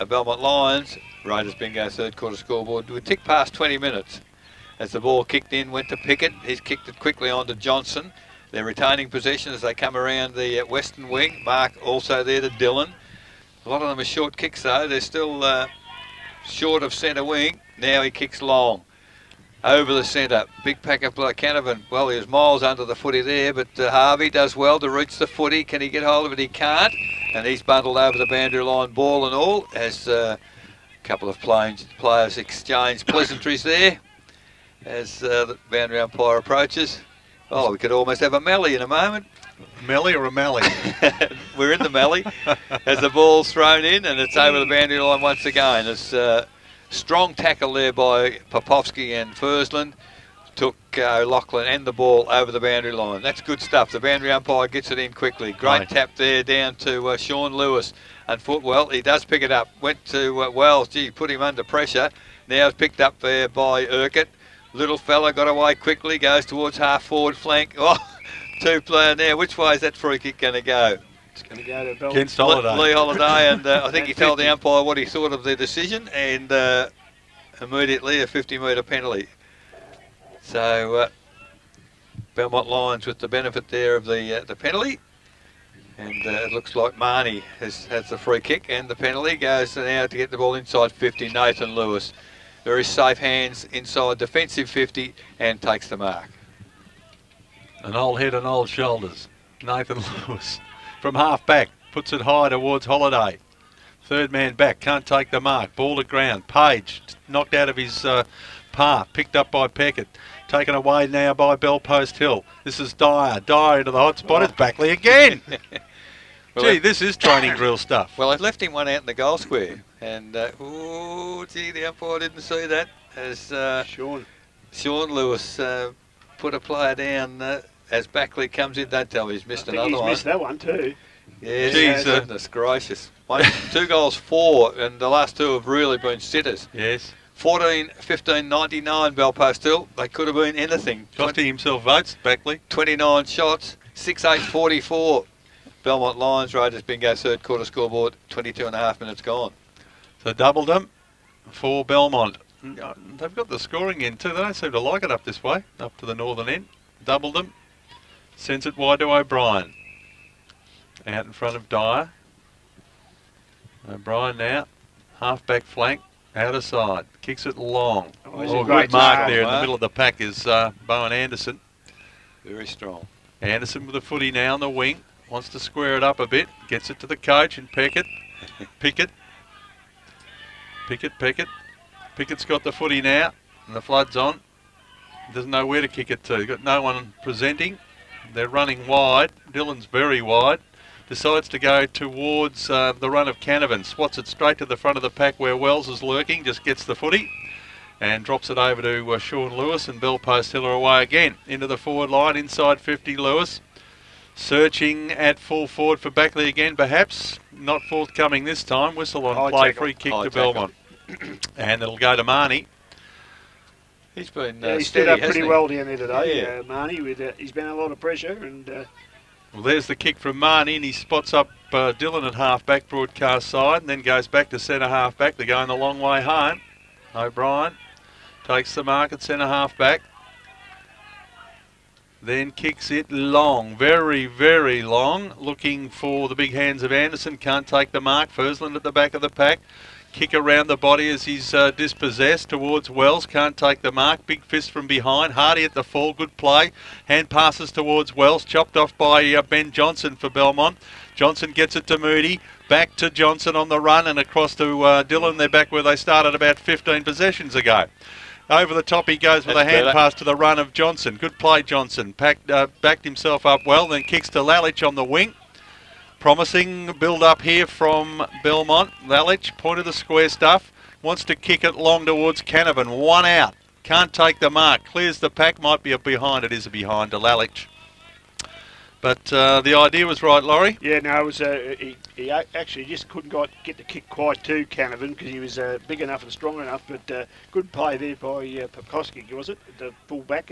Belmont Lions. Raiders Bingo third quarter scoreboard. We tick past 20 minutes. As the ball kicked in, went to Pickett. He's kicked it quickly on to Johnson. They're retaining possession as they come around the western wing. Mark also there to Dylan. A lot of them are short kicks though. They're still short of centre wing. Now he kicks long. Over the centre, big pack of Canavan. Well, he was miles under the footy there, but Harvey does well to reach the footy. Can he get hold of it? He can't. And he's bundled over the boundary line, ball and all, as a couple of players exchange pleasantries there as the boundary umpire approaches. Oh, we could almost have a melee in a moment. Melee or a melee? We're in the melee as the ball's thrown in, and it's over the boundary line once again. It's strong tackle there by Popovsky, and Fursland took O'Loughlin and the ball over the boundary line. That's good stuff. The boundary umpire gets it in quickly. Great tap there down to Sean Lewis. And Footwell, he does pick it up. Went to Wells. Gee, put him under pressure. Now it's picked up there by Urquhart. Little fella got away quickly, goes towards half forward flank. Oh, two-player now. Which way is that free kick going to go? It's going to go to Belmont. Against Holiday. Lee Holiday, and I think he told the umpire what he thought of the decision, and immediately a 50-metre penalty. So Belmont Lions with the benefit there of the penalty, and it looks like Marnie has the free kick, and the penalty goes now to get the ball inside 50. Nathan Lewis, very safe hands inside defensive 50, and takes the mark. An old head and old shoulders. Nathan Lewis from half back puts it high towards Holiday. Third man back, can't take the mark. Ball at ground. Page knocked out of his path, picked up by Peckett. Taken away now by Bell Post Hill. This is Dyer. Dyer into the hot spot. It's Backley again. Well, gee, this is training drill stuff. Well, I've left him one out in the goal square, and the umpire didn't see that as Sean Lewis put a player down as Backley comes in. Don't tell me he's missed another one. He's missed that one too. Yes, goodness gracious. 2 goals, 4, and the last 2 have really been sitters. Yes. 14-15-99 Bell Post Hill. They could have been anything. Costing himself votes, Backley. 29 shots, 6-8-44. Belmont Lions, Raiders Bingo third quarter scoreboard, 22.5 minutes gone. So doubled them for Belmont. They've got the scoring in too. They don't seem to like it up this way, up to the northern end. Doubled them. Sends it wide to O'Brien. Out in front of Dyer. O'Brien now. Half-back flank. Outer side. Kicks it long. Oh, good mark there in the middle of the pack is Bowen Anderson. Very strong. Anderson with the footy now on the wing. Wants to square it up a bit. Gets it to the coach and Peckett. Pickett. Pickett's got the footy now. And the flood's on. Doesn't know where to kick it to. Got no one presenting. They're running wide. Dylan's very wide. Decides to go towards the run of Canavan. Swats it straight to the front of the pack where Wells is lurking. Just gets the footy and drops it over to Sean Lewis, and Bell Post Hill are away again. Into the forward line, inside 50, Lewis. Searching at full forward for Backley again, perhaps. Not forthcoming this time. Whistle on play, free kick to Belmont. And it'll go to Marnie. He's been he stood steady, up pretty hasn't he? well down there today, Yeah. Marnie. He's been a lot of pressure, and Well, there's the kick from Marnie, and he spots up Dylan at half-back broadcast side, and then goes back to centre half-back. They're going the long way home. O'Brien takes the mark at centre half-back. Then kicks it long, very, very long, looking for the big hands of Anderson. Can't take the mark. Fursland at the back of the pack. Kick around the body as he's dispossessed towards Wells. Can't take the mark. Big fist from behind. Hardy at the fall. Good play. Hand passes towards Wells. Chopped off by Ben Johnson for Belmont. Johnson gets it to Moody. Back to Johnson on the run and across to Dylan. They're back where they started about 15 possessions ago. Over the top he goes with That's a hand better. pass to the run of Johnson. Good play, Johnson. Backed himself up well, then kicks to Lalich on the wing. Promising build up here from Belmont. Lalich, point of the square stuff. Wants to kick it long towards Canavan. One out. Can't take the mark. Clears the pack. Might be a behind. It is a behind to Lalich. But the idea was right, Laurie. Yeah, no, it was he actually just couldn't get the kick quite to Canavan because he was big enough and strong enough. But good play there by Popkowski, was it? The fullback.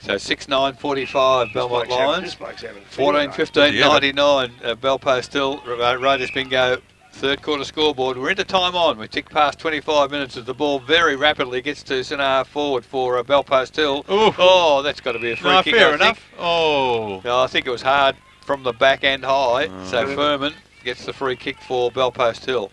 So 6-9-45 Belmont Lions. 14-15-99 Belpost Hill. Raiders Bingo. Third quarter scoreboard. We're into time on. We tick past 25 minutes as the ball very rapidly gets to centre half forward for Belpost Hill. Ooh. Oh, that's got to be a free kick. Fair I enough. think. Oh. No, I think it was hard from the back end high. So Furman gets the free kick for Belpost Hill.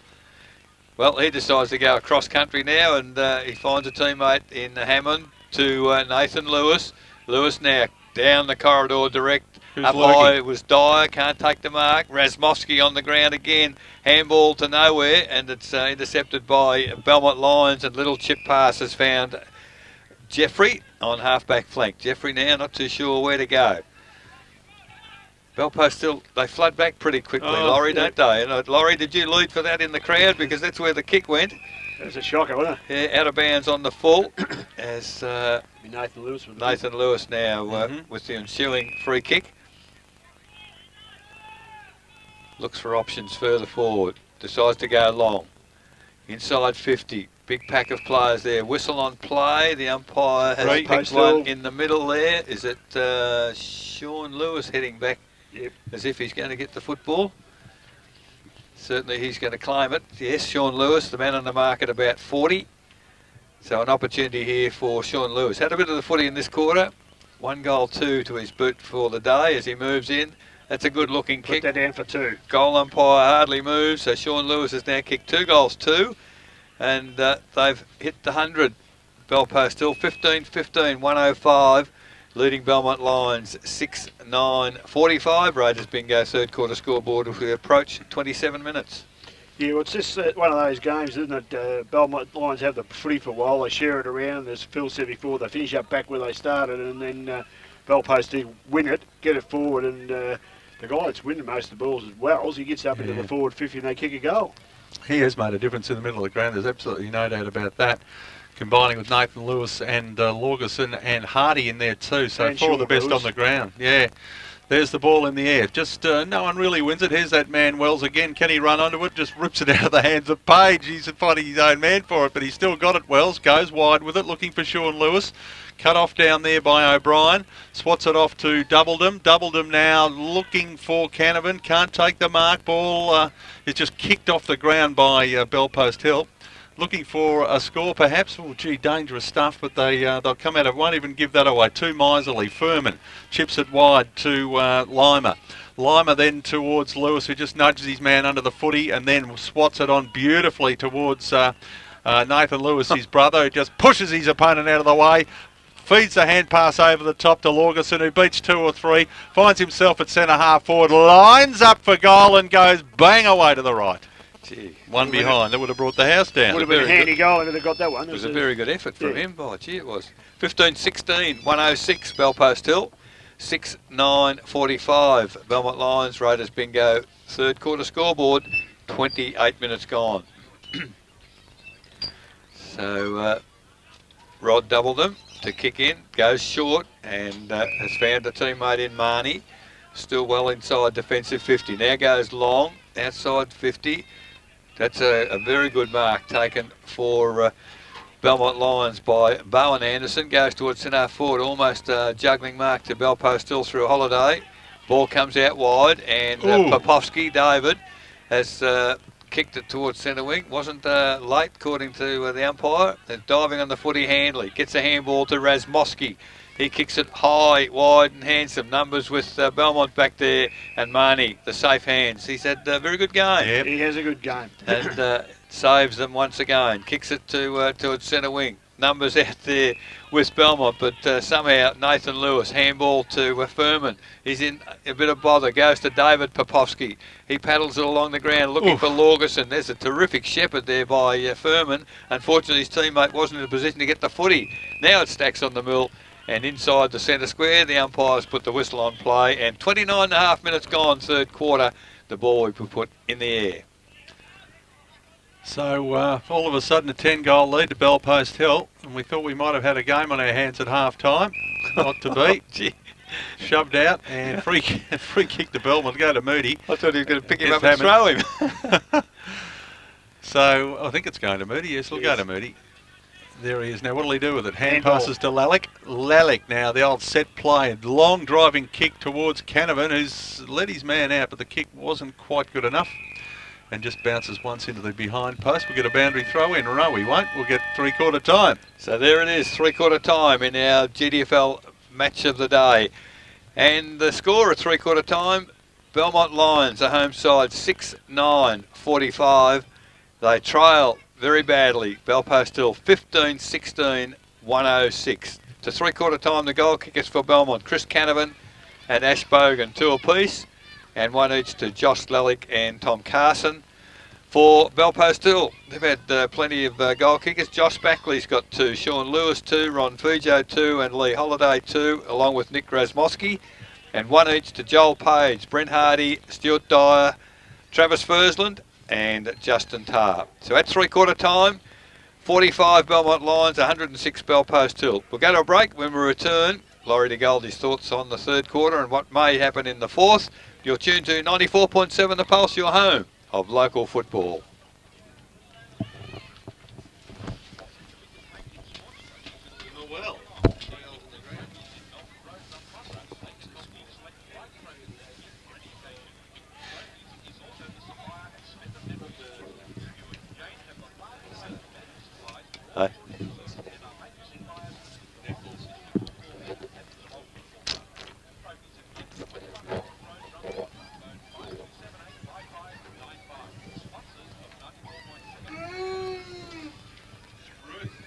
Well, he decides to go across country now, and he finds a teammate in Hammond to Nathan Lewis. Lewis now down the corridor direct. Who's up lurking? high was Dyer, can't take the mark. Razmovsky on the ground again. Handball to nowhere, and it's intercepted by Belmont Lions, and little chip pass has found Jeffrey on half-back flank. Jeffrey now not too sure where to go. Belpost still, they flood back pretty quickly, Laurie, don't they? And, Laurie, did you lead for that in the crowd? Because that's where the kick went. It was a shocker, wasn't it? Yeah, out of bounds on the full as Nathan Lewis. Nathan Lewis now with the ensuing free kick. Looks for options further forward. Decides to go long. Inside 50. Big pack of players there. Whistle on play. The umpire has picked one in the middle there. Is it Sean Lewis heading back as if he's going to get the football? Certainly he's going to claim it. Yes, Sean Lewis, the man on the mark at about 40. So an opportunity here for Sean Lewis. Had a bit of the footy in this quarter. 1 goal, 2 to his boot for the day as he moves in. That's a good looking kick. Put that down for 2. Goal umpire hardly moves, so Sean Lewis has now kicked 2 goals, 2. And they've hit the 100. Belpost Hill 15-15, 105. Leading Belmont Lions 6-9-45. Raiders Bingo third quarter scoreboard as we approach 27 minutes. Yeah, well, it's just one of those games, isn't it? Belmont Lions have the footy for a while. They share it around. As Phil said before, they finish up back where they started, and then Belpost win it, get it forward, and the guy that's winning most of the balls as well, he gets up into the forward 50 and they kick a goal. He has made a difference in the middle of the ground. There's absolutely no doubt about that. Combining with Nathan Lewis and Lorgerson and Hardy in there too. So and 4 of the best Lewis on the ground. Yeah. There's the ball in the air. Just no one really wins it. Here's that man Wells again. Can he run onto it? Just rips it out of the hands of Page. He's finding his own man for it, but he's still got it. Wells goes wide with it, looking for Sean Lewis. Cut off down there by O'Brien. Swats it off to Doubledom. Doubledom now looking for Canavan. Can't take the mark. Ball is just kicked off the ground by Belpost Hill. Looking for a score perhaps. Oh gee, dangerous stuff, but they'll come out of, won't even give that away. Too miserly. Furman chips it wide to Lima. Lima then towards Lewis, who just nudges his man under the footy and then swats it on beautifully towards Nathan Lewis, his brother, who just pushes his opponent out of the way. Feeds the hand pass over the top to Lorgerson, who beats 2 or 3, finds himself at centre half forward, lines up for goal and goes bang away to the right. Gee, One behind, that would have brought the house down. Would have been a handy goal if they'd got that one. It was a very good effort from him. Oh, gee, it was. 15-16, 106 Belpost Hill. 6-9-45 Belmont Lions, Raiders Bingo. Third quarter scoreboard, 28 minutes gone. So Rod doubled them to kick in, goes short and has found a teammate in Marnie. Still well inside defensive 50. Now goes long, outside 50. That's a very good mark taken for Belmont Lions by Bowen Anderson. Goes towards centre forward, almost juggling mark to Belpost Hill through Holiday. Ball comes out wide and Popovsky, David, has kicked it towards centre wing. Wasn't late according to the umpire. They're diving on the footy. Handley gets a handball to Razmovsky. He kicks it high, wide and handsome. Numbers with Belmont back there and Marnie, the safe hands. He's had a very good game. He has a good game. And saves them once again. Kicks it towards centre wing. numbers out there with Belmont, but somehow Nathan Lewis, handball to Furman. He's in a bit of bother, goes to David Popovsky. He paddles it along the ground looking for Lorgerson. There's a terrific shepherd there by Furman. Unfortunately, his teammate wasn't in a position to get the footy. Now it stacks on the mill. And inside the centre square, the umpires put the whistle on play. And 29.5 minutes gone, third quarter. The ball will be put in the air. So all of a sudden a 10-goal lead to Belpost Hill, and we thought we might have had a game on our hands at half-time. Not to be. Gee. Shoved out and free kick to Belmont. Go to Moody. I thought he was going to pick him up and throw him. So I think it's going to Moody. Yes, it'll go to Moody. There he is. Now, what'll he do with it? Hand passes to Lalick. Lalick now, the old set play. Long driving kick towards Canavan, who's let his man out, but the kick wasn't quite good enough. And just bounces once into the behind post. We'll get a boundary throw in. No, we won't. We'll get three-quarter time. So there it is, three-quarter time in our GDFL match of the day. And the score at three-quarter time, Belmont Lions, the home side, 6-9-45. They trail very badly. Belpost Hill 15-16-106. To three-quarter time, the goal kickers for Belmont, Chris Canavan and Ash Bogan, 2 apiece, and 1 each to Josh Lalick and Tom Carson. For Belpost Hill, they've had plenty of goal kickers. Josh Backley's got 2, Sean Lewis 2, Ron Fujo 2, and Lee Holiday 2, along with Nick Razmoski, and 1 each to Joel Page, Brent Hardy, Stuart Dyer, Travis Fursland, and Justin Tarr. So at three-quarter time, 45 Belmont Lions, 106 Belpost Hill. We'll go to a break. When we return, Laurie de Goldie's thoughts on the third quarter and what may happen in the fourth. You're tuned to 94.7 The Pulse, your home of local football. Hi.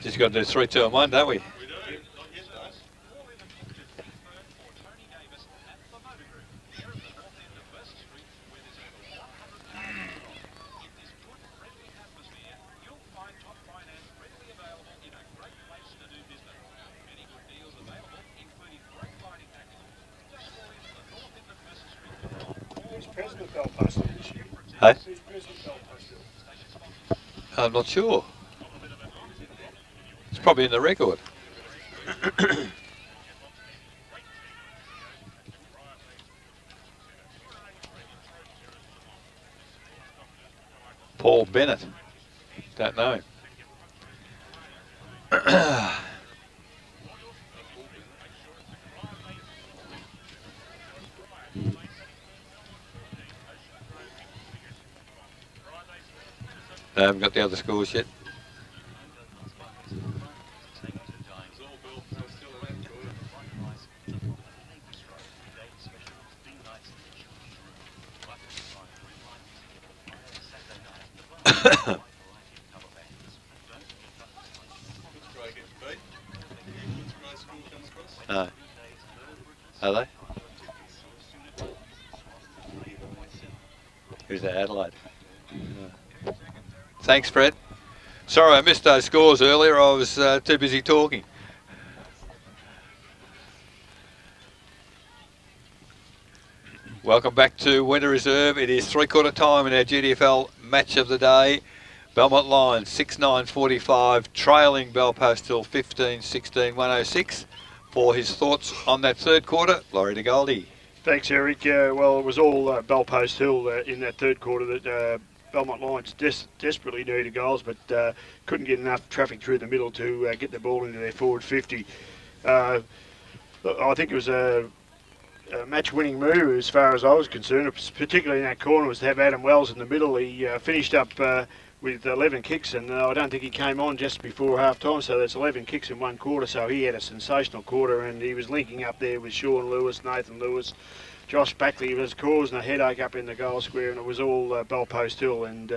Just got to do 3, 2 and 1, don't we? Hey? I'm not sure. It's probably in the record. Paul Bennett. Don't know him. I haven't got the other scores yet. No. Are they? Who's that? Adelaide. No. Thanks, Fred. Sorry I missed those scores earlier. I was too busy talking. Welcome back to Winter Reserve. It is three-quarter time in our GDFL match of the day. Belmont Lions 6-9-45, trailing Belpost Hill 15-16-106. For his thoughts on that third quarter, Laurie de Goldie. Thanks, Eric. Well, it was all Belpost Hill in that third quarter that Belmont Lions desperately needed goals, but couldn't get enough traffic through the middle to get the ball into their forward 50. I think it was a match-winning move as far as I was concerned, particularly in that corner, was to have Adam Wells in the middle. He finished up with 11 kicks, and I don't think he came on just before half-time, so that's 11 kicks in one quarter, so he had a sensational quarter, and he was linking up there with Sean Lewis, Nathan Lewis, Josh Backley. Was causing a headache up in the goal square, and it was all Belpost Hill, and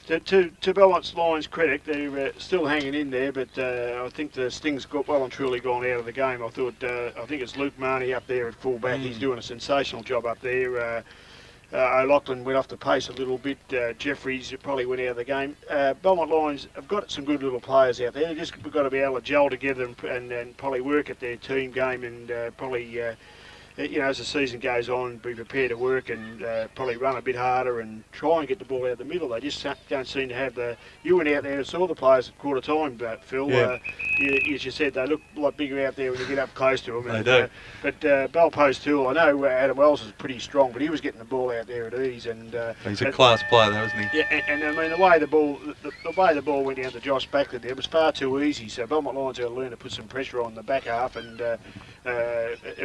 To Belmont's Lions' credit, they're still hanging in there, but I think the sting's got well and truly gone out of the game. I think it's Luke Marnie up there at fullback. He's doing a sensational job up there. O'Loughlin went off the pace a little bit. Jeffries probably went out of the game. Belmont Lions have got some good little players out there. They just got to be able to gel together and probably work at their team game and probably. As the season goes on, be prepared to work and probably run a bit harder and try and get the ball out the middle. They just don't seem to have the... You went out there and saw the players at quarter time, Phil. Yeah. As you said, they look a lot bigger out there when you get up close to them. They do. But Bell Post Hill, I know Adam Wells is pretty strong, but he was getting the ball out there at ease. And he's a class player, though, isn't he? Yeah, and I mean the way the ball went down to Josh Backley there was far too easy. So Belmont Lions got to learn to put some pressure on the back half and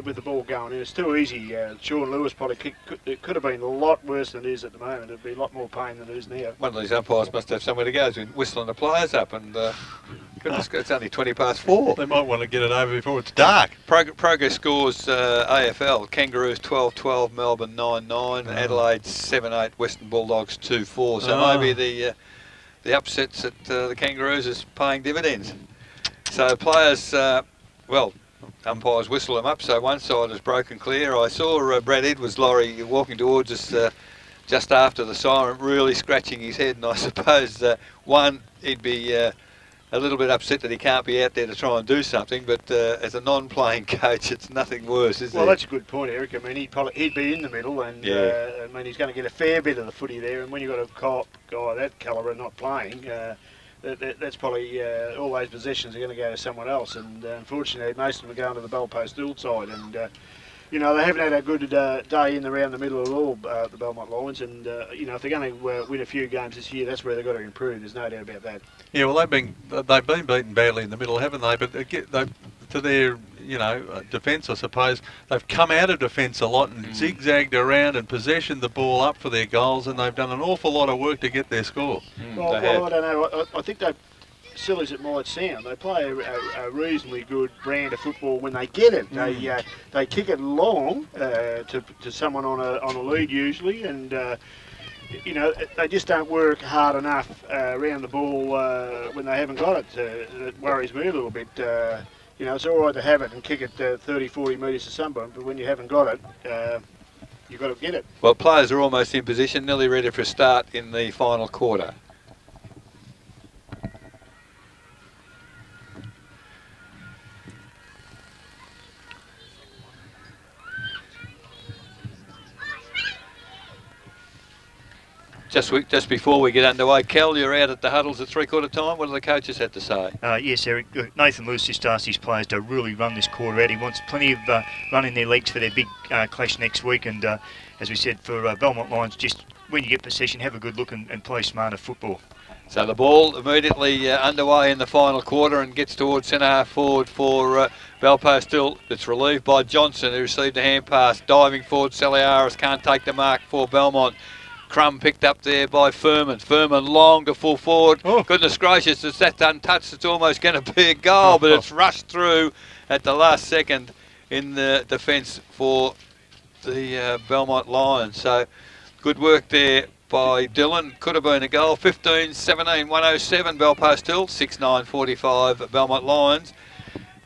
with the ball going in. It's too easy. Sean Lewis probably it could have been a lot worse than it is at the moment. It'd be a lot more pain than it is now. One of these umpires must have somewhere to go. He's been whistling the players up, and goodness, it's only 4:20. They might want to get it over before it's dark. Progress scores AFL. Kangaroos 12-12, Melbourne 9-9, Adelaide 7-8, Western Bulldogs 2-4. So maybe the upsets at the Kangaroos is paying dividends. So players, umpires whistle them up, so one side is broken clear. I saw Brad Edwards' lorry walking towards us just after the siren, really scratching his head, and I suppose he'd be a little bit upset that he can't be out there to try and do something, but as a non-playing coach, it's nothing worse, is it? Well, that's a good point, Eric. I mean, he'd be in the middle, and I mean, he's going to get a fair bit of the footy there, and when you've got a guy that calibre not playing, that's probably all those possessions are going to go to someone else, and unfortunately most of them are going to the Bell Post Hill side, and they haven't had a good day in around the middle at all, the Belmont Lions, and if they're going to win a few games this year, that's where they've got to improve. There's no doubt about that. Yeah, well, they've been beaten badly in the middle, haven't they? But to their defence, I suppose, they've come out of defence a lot and zigzagged around and possessioned the ball up for their goals, and they've done an awful lot of work to get their score. Well, I don't know. I think they, silly as it might sound, they play a reasonably good brand of football when they get it. They kick it long to someone on a lead usually, and they just don't work hard enough around the ball when they haven't got it. It worries me a little bit. It's all right to have it and kick it 30, 40 metres to someone, but when you haven't got it, you've got to get it. Well, players are almost in position, nearly ready for a start in the final quarter. Just before we get underway, Kel, you're out at the huddles at three-quarter time. What do the coaches have to say? Yes, Eric. Nathan Lewis just asked his players to really run this quarter out. He wants plenty of run in their legs for their big clash next week. And as we said, for Belmont Lions, just when you get possession, have a good look and play smarter football. So the ball immediately underway in the final quarter and gets towards centre half forward for Bell Post Hill. It's relieved by Johnson, who received a hand pass. Diving forward, Saliaris can't take the mark for Belmont. Crumb picked up there by Furman. Furman long to full forward. Oh. Goodness gracious, it's that untouched. It's almost going to be a goal, but it's rushed through at the last second in the defence for the Belmont Lions. So good work there by Dylan. Could have been a goal. 15-17, 107 Bell Post Hill. 6-9-45 Belmont Lions.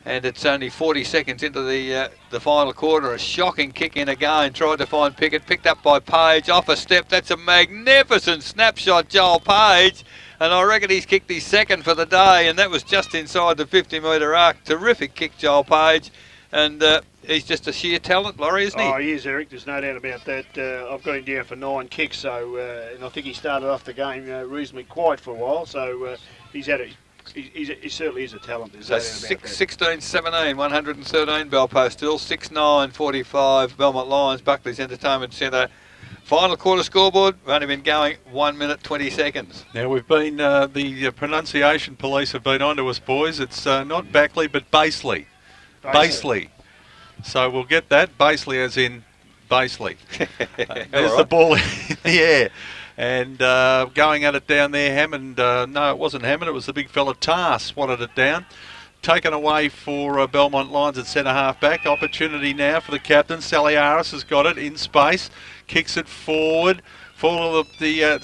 And it's only 40 seconds into the final quarter. A shocking kick in again. Tried to find Pickett. Picked up by Page. Off a step. That's a magnificent snapshot, Joel Page. And I reckon he's kicked his second for the day. And that was just inside the 50-metre arc. Terrific kick, Joel Page. And he's just a sheer talent, Laurie, isn't he? Oh, he is, Eric. There's no doubt about that. I've got him down for 9 kicks. So, and I think he started off the game reasonably quiet for a while. So he's had a... He certainly is a talent. So 16-17, 113 Bell Post Hill, 6-9-45 Belmont Lions, Buckley's Entertainment Centre. Final quarter scoreboard, we've only been going 1 minute 20 seconds. Now we've been, the pronunciation police have been on to us, boys. It's not Backley but Baseley. Baseley. So we'll get that. Baseley as in Baseley. There's the ball in the air. And going at it down there, Hammond, no, it wasn't Hammond, it was the big fella Tass wanted it down. Taken away for Belmont Lions at centre half back. Opportunity now for the captain. Saliaris has got it in space, kicks it forward. Full of the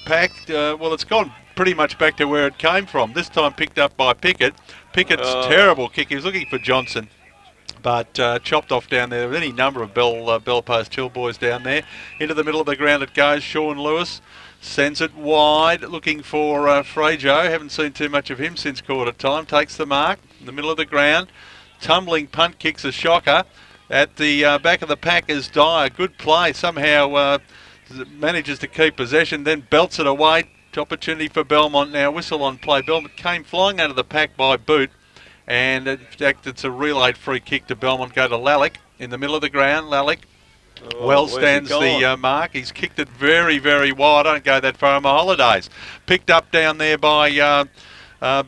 pack, well, it's gone pretty much back to where it came from. This time picked up by Pickett. Pickett's terrible kick. He was looking for Johnson, but chopped off down there. With any number of Bell Post Hill boys down there. Into the middle of the ground it goes. Sean Lewis sends it wide, looking for Frajo. Haven't seen too much of him since quarter time. Takes the mark in the middle of the ground. Tumbling punt kicks a shocker. At the back of the pack is Dyer. Good play. Somehow manages to keep possession, then belts it away. Opportunity for Belmont now. Whistle on play. Belmont came flying out of the pack by Boot. And in fact, it's a relayed free kick to Belmont. Go to Lallick in the middle of the ground. Lallick stands the mark. He's kicked it very, very wide. I don't go that far on my holidays. Picked up down there by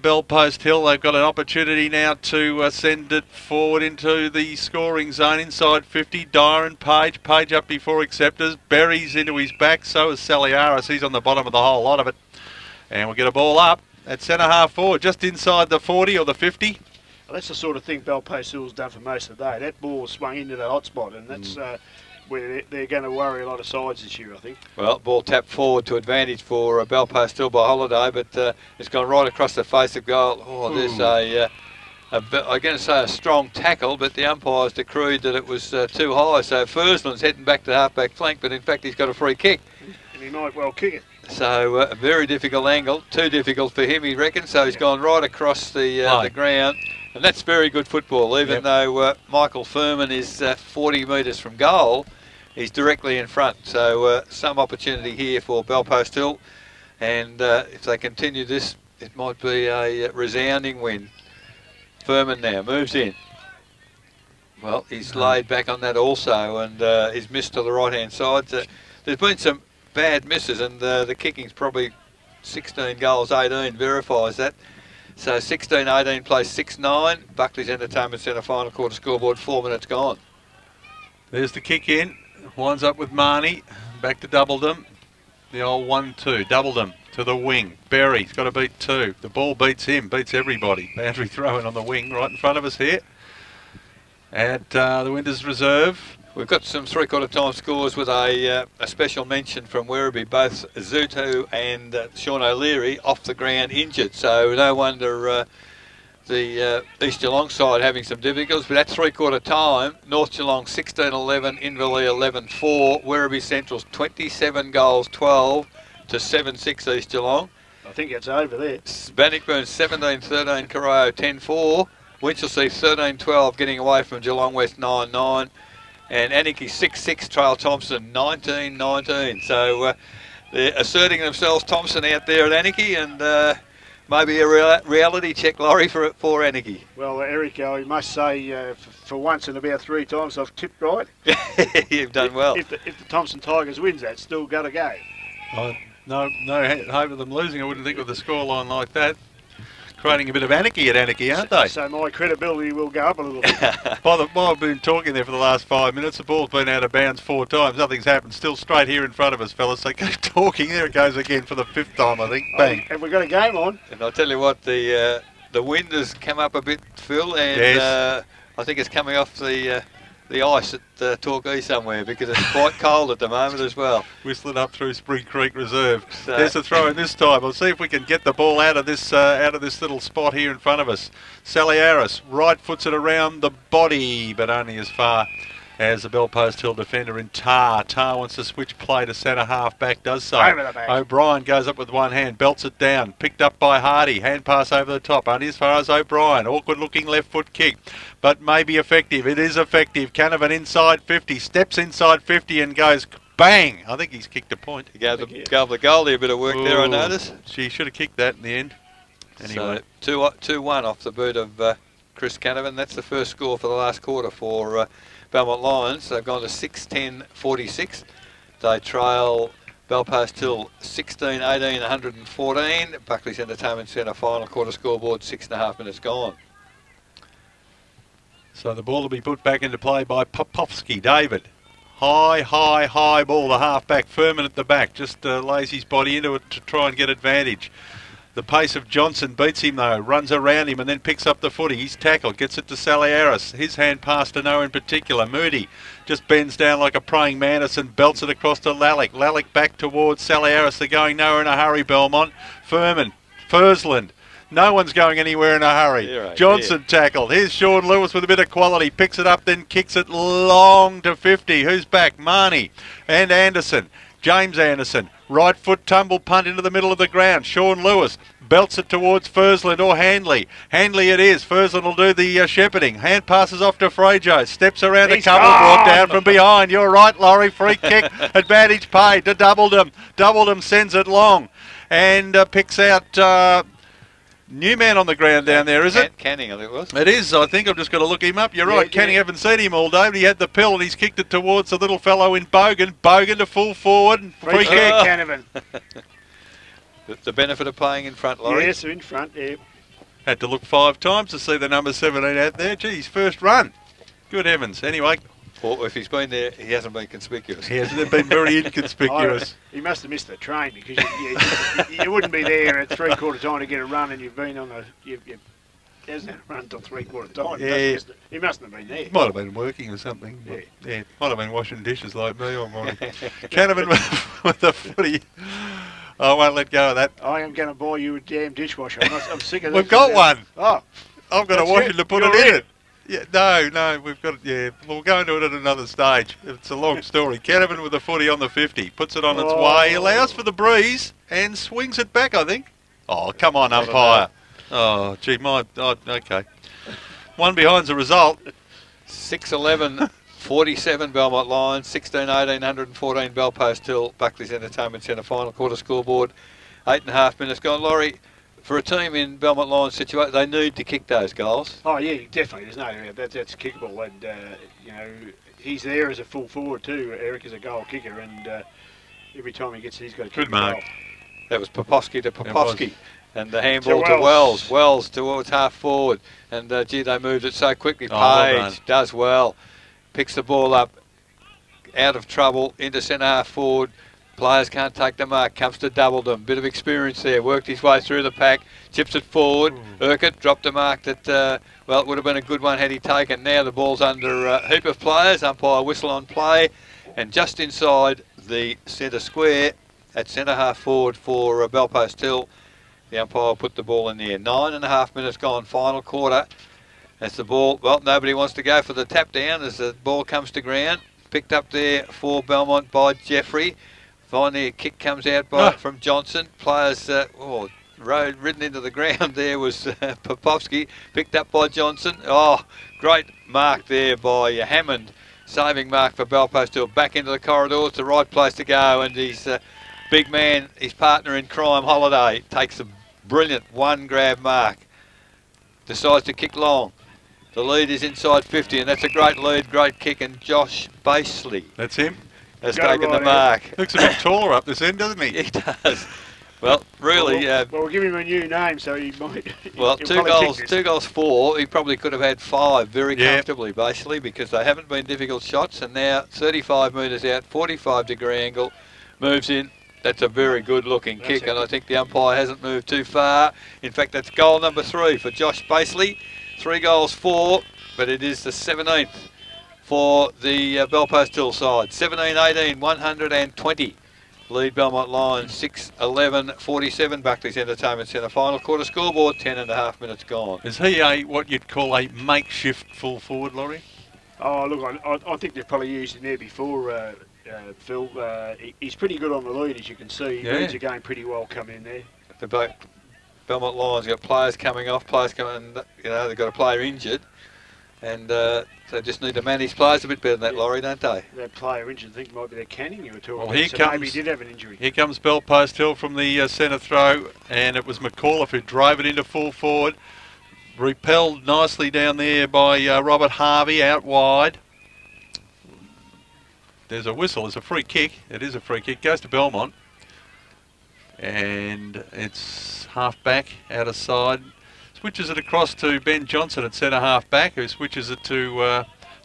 Bell Post Hill. They've got an opportunity now to send it forward into the scoring zone inside 50. Dyer and Page. Page up before acceptors. Berries into his back. So is Saliaris. He's on the bottom of the whole lot of it. And we'll get a ball up at centre half forward, just inside the 40 or the 50. Well, that's the sort of thing Bell Post Hill's done for most of the day. That ball swung into the hot spot, and that's where they're going to worry a lot of sides this year, I think. Well, ball tapped forward to advantage for Bell Post Hill by Holiday, but it's gone right across the face of goal. Oh, there's I'm going to say a strong tackle, but the umpires decreed that it was too high. So Fursland's heading back to half-back flank, but in fact he's got a free kick. And he might well kick it. So a very difficult angle, too difficult for him, he reckons. So he's gone right across the ground, and that's very good football. Even though Michael Furman is 40 metres from goal, he's directly in front. So some opportunity here for Bell Post Hill, and if they continue this, it might be a resounding win. Furman now moves in. Well, he's laid back on that also, and he's missed to the right-hand side. So there's been some bad misses, and the kicking's probably 16 goals, 18 verifies that. So 16-18 plays 6-9. Buckley's Entertainment Centre final quarter scoreboard, 4 minutes gone. There's the kick in. Winds up with Marnie. Back to Doubledom. The old 1-2. Doubledom to the wing. Berry's got to beat 2. The ball beats him, beats everybody. Boundary throw-in on the wing right in front of us here. At the Winters Reserve. We've got some three-quarter time scores with a special mention from Werribee. Both Zutu and Sean O'Leary off the ground injured. So no wonder the East Geelong side having some difficulties. But at three-quarter time, North Geelong 16-11, Inverleigh 11-4. Werribee Central's 27 goals, 12 to 7-6 East Geelong. I think it's over there. Bannockburn 17-13, Corio 10-4. Winchelsea 13-12, getting away from Geelong West 9-9. And Anarchy 6-6, Trail Thompson 19-19. So they're asserting themselves, Thompson out there at Anarchy, and maybe a reality check, Laurie, for Anarchy. Well, Eric, I must say, for once in about 3 times I've tipped right. You've done well. If the Thompson Tigers wins, that's still got to go. No hope of them losing, I wouldn't think, with a scoreline like that. Creating a bit of anarchy at Anarchy, aren't they? So my credibility will go up a little bit. While I've been talking there for the last 5 minutes, the ball's been out of bounds 4 times. Nothing's happened. Still straight here in front of us, fellas. So keep talking. There it goes again for the 5th time, I think. Bang. And we've got a game on. And I'll tell you what, the wind has come up a bit, Phil, and yes. I think it's coming off the ice at Torquay somewhere, because it's quite cold at the moment as well. Whistling up through Spring Creek Reserve. So there's a throw in this time. We'll see if we can get the ball out of this little spot here in front of us. Saliaris right foots it around the body, but only as far as the Bell Post Hill defender in Tar. Tar wants to switch play to centre half back, does so. Over the back. O'Brien goes up with one hand, belts it down, picked up by Hardy, hand pass over the top, only as far as O'Brien. Awkward looking left foot kick, but maybe effective. It is effective. Canavan inside 50, steps inside 50 and goes bang. I think he's kicked a point. He gave the goalie a bit of work there, I noticed. She should have kicked that in the end. Anyway. So 2-1 off the boot of Chris Canavan. That's the first score for the last quarter for Belmont Lions. They've gone to 6-10-46. They trail Bell Post Hill 16-18, 114. Buckley's Entertainment Centre final quarter scoreboard, 6.5 minutes gone. So the ball will be put back into play by Popovsky. David. High ball. The half-back. Furman at the back. Just lays his body into it to try and get advantage. The pace of Johnson beats him though, runs around him and then picks up the footy. He's tackled, gets it to Saliaris. His hand pass to no in particular. Moody just bends down like a praying mantis and belts it across to Lallick. Lallick back towards Saliaris. They're going nowhere in a hurry, Belmont. Furman, Fursland. No one's going anywhere in a hurry. Right, Johnson tackled. Here's Sean Lewis with a bit of quality. Picks it up, then kicks it long to 50. Who's back? Marnie and Anderson. James Anderson. Right foot tumble punt into the middle of the ground. Sean Lewis belts it towards Fursland or Handley. Handley it is. Fursland will do the shepherding. Hand passes off to Frajo. Steps around a couple. Brought down from behind. You're right, Laurie. Free kick. Advantage paid to Doubledom. Doubledom sends it long and picks out... new man on the ground down there, is it? Canning, I think it was. It is, I think. I've just got to look him up. You're right, Canning, haven't seen him all day, but he had the pill and he's kicked it towards the little fellow in Bogan. Bogan to full forward. Free kick. Canavan. The benefit of playing in front, Laurie. Yes, in front, yeah. Had to look 5 times to see the number 17 out there. Geez, first run. Good heavens. Anyway. Or if he's been there, he hasn't been conspicuous. He hasn't been very inconspicuous. He must have missed the train because you wouldn't be there at 3/4 time to get a run and you've been on the... He hasn't run till 3/4 time. Yeah. He mustn't have been there. Might have been working or something. Yeah. Might have been washing dishes like me or morning. Canavan with the footy. I won't let go of that. I am going to buy you a damn dishwasher. I'm sick of this. We've got one. Oh. I've got to wash it to put it in it. Yeah, no, we've got it. Yeah, we'll go into it at another stage. It's a long story. Canavan with the footy on the 50, puts it on its way, allows for the breeze, and swings it back, I think. Oh, come on, umpire. Oh, gee, okay. One behind's the result. 6-11, 47 Belmont Lions, 16-18, 114 Belpost Hill, Buckley's Entertainment Centre final quarter scoreboard. 8.5 minutes gone. Laurie, for a team in Belmont Lions situation, they need to kick those goals. Oh yeah, definitely. There's no doubt that's kickable, and he's there as a full forward too. Eric is a goal kicker, and every time he gets it, he's got to kick Good mark. the goal. That was Popovsky to Popovsky, and the handball to Wells. Wells towards half forward, and gee, they moved it so quickly. Page does well, picks the ball up, out of trouble into centre half forward. Players can't take the mark, comes to Doubledom, bit of experience there, worked his way through the pack, chips it forward. Urquhart dropped a mark that, it would have been a good one had he taken. Now the ball's under a heap of players, umpire whistle on play, and just inside the centre square at centre half forward for Belpost Hill, the umpire put the ball in there. 9.5 minutes gone, final quarter. As the ball, nobody wants to go for the tap down as the ball comes to ground. Picked up there for Belmont by Jeffrey. Finally, a kick comes out from Johnson. Players, ridden into the ground there was Popovsky. Picked up by Johnson. Oh, great mark there by Hammond. Saving mark for Belpost Hill. Back into the corridor. It's the right place to go. And his big man, his partner in crime, Holiday, takes a brilliant one grab mark. Decides to kick long. The lead is inside 50, and that's a great lead, great kick. And Josh Basley. That's him. Has taken the mark. Looks a bit taller up this end, doesn't he? He does. Well, really. We'll give him a new name, so he might. Well, two goals, 4. He probably could have had 5 very comfortably, basically, because they haven't been difficult shots. And now 35 metres out, 45-degree angle, moves in. That's a very good-looking kick, and I think the umpire hasn't moved too far. In fact, that's goal number 3 for Josh Basley. 3 goals, 4, but it is the 17th. For the Belpost Hill side. 17-18, 120. Lead Belmont Lions, 6-11, 47. Buckley's Entertainment Centre final quarter scoreboard, 10.5 minutes gone. Is he what you'd call a makeshift full forward, Laurie? Oh, look, I think they've probably used him there before, Phil. He's pretty good on the lead, as you can see. He leads the game pretty well coming in there. The Belmont Lions got players coming off, they've got a player injured. And they just need to manage players a bit better than that, Laurie, don't they? That player injured, I think might be their Canning you were talking about. Maybe he did have an injury. Here comes Belpost Hill from the centre throw, and it was McAuliffe who drove it into full forward. Repelled nicely down there by Robert Harvey out wide. There's a whistle, it's a free kick. It is a free kick, goes to Belmont. And it's half back, out of side. Switches it across to Ben Johnson at centre half back, who switches it to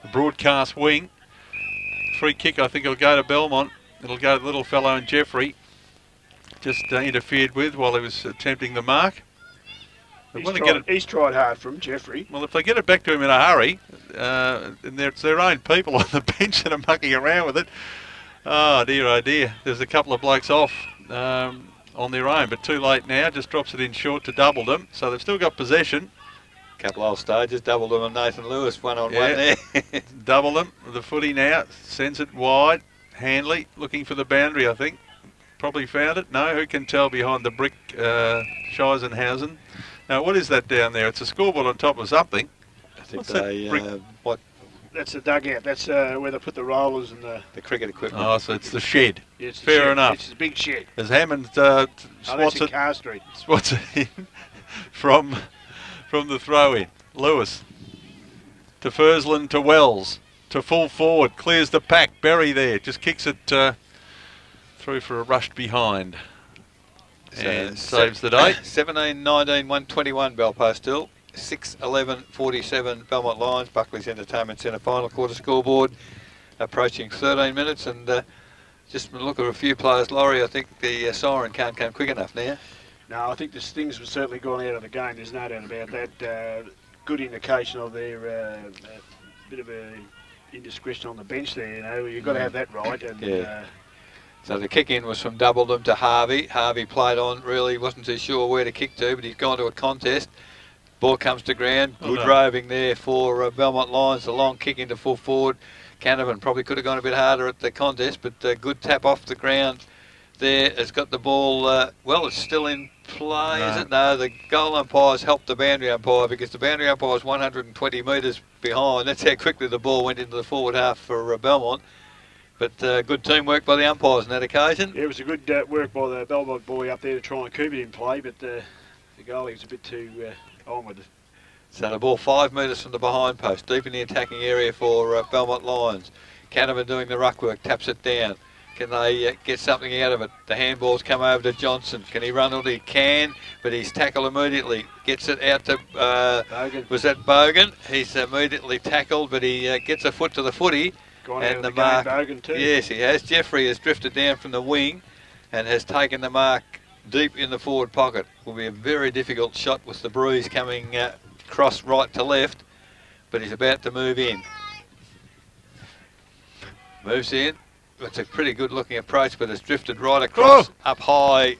the broadcast wing. Free kick, I think it'll go to Belmont. It'll go to the little fellow and Jeffrey. just interfered with while he was attempting the mark. They want to get it. He's tried hard from Jeffrey. Well, if they get it back to him in a hurry, and it's their own people on the bench that are mucking around with it. Oh dear. There's a couple of blokes off on their own, but too late now. Just drops it in short to double them. So they've still got possession. Couple old stages, doubled them on Nathan Lewis, one on one there. Double them. The footy now sends it wide. Handley looking for the boundary, I think. Probably found it. No, who can tell behind the brick Scheisenhausen. Now, what is that down there? It's a scoreboard on top of something. I think What's what That's the dugout. That's where they put the rollers and the cricket equipment. Oh, so it's the shed. Yeah, it's the Fair shed. enough. It's a big shed. As Hammond That's swats in Car Street. it in from the throw-in. Lewis to Fursland to Wells to full forward. Clears the pack. Berry there. Just kicks it through for a rushed behind. And saves the day. 17, 19, 121 Belfast still. 6, 11, 47 Belmont Lions. Buckley's Entertainment Centre final quarter scoreboard. Approaching 13 minutes and just look at a few players. Laurie, I think the siren can't come quick enough now. No, I think this things have certainly gone out of the game. There's no doubt about that. Good indication of their bit of a indiscretion on the bench there. You know, you've got to have that right. And Yeah. So the kick in was from Doubledom to Harvey. Harvey played on, really wasn't too sure where to kick to, but he's gone to a contest. Ball comes to ground. Good roving there for Belmont Lions. A long kick into full forward. Canavan probably could have gone a bit harder at the contest, but good tap off the ground there. Has got the ball, well, it's still in play, is it? No, the goal umpire's helped the boundary umpire because the boundary umpire is 120 metres behind. That's how quickly the ball went into the forward half for Belmont. But good teamwork by the umpires on that occasion. Yeah, it was a good work by the Belmont boy up there to try and keep it in play, but the goalie was a bit too on with it. So the ball 5 metres from the behind post, deep in the attacking area for Belmont Lions. Canavan doing the ruck work, taps it down. Can they get something out of it? The handball's come over to Johnson. Can he run it? He can, but he's tackled immediately. Gets it out to, Bogan. Was that Bogan? He's immediately tackled, but he gets a foot to the footy. Gone and out the of the mark, game, Bogan too. Yes, he has. Jeffrey has drifted down from the wing and has taken the mark deep in the forward pocket. Will be a very difficult shot with the breeze coming across right to left, but he's about to move in. Moves in. It's a pretty good looking approach, but it's drifted right across, up high.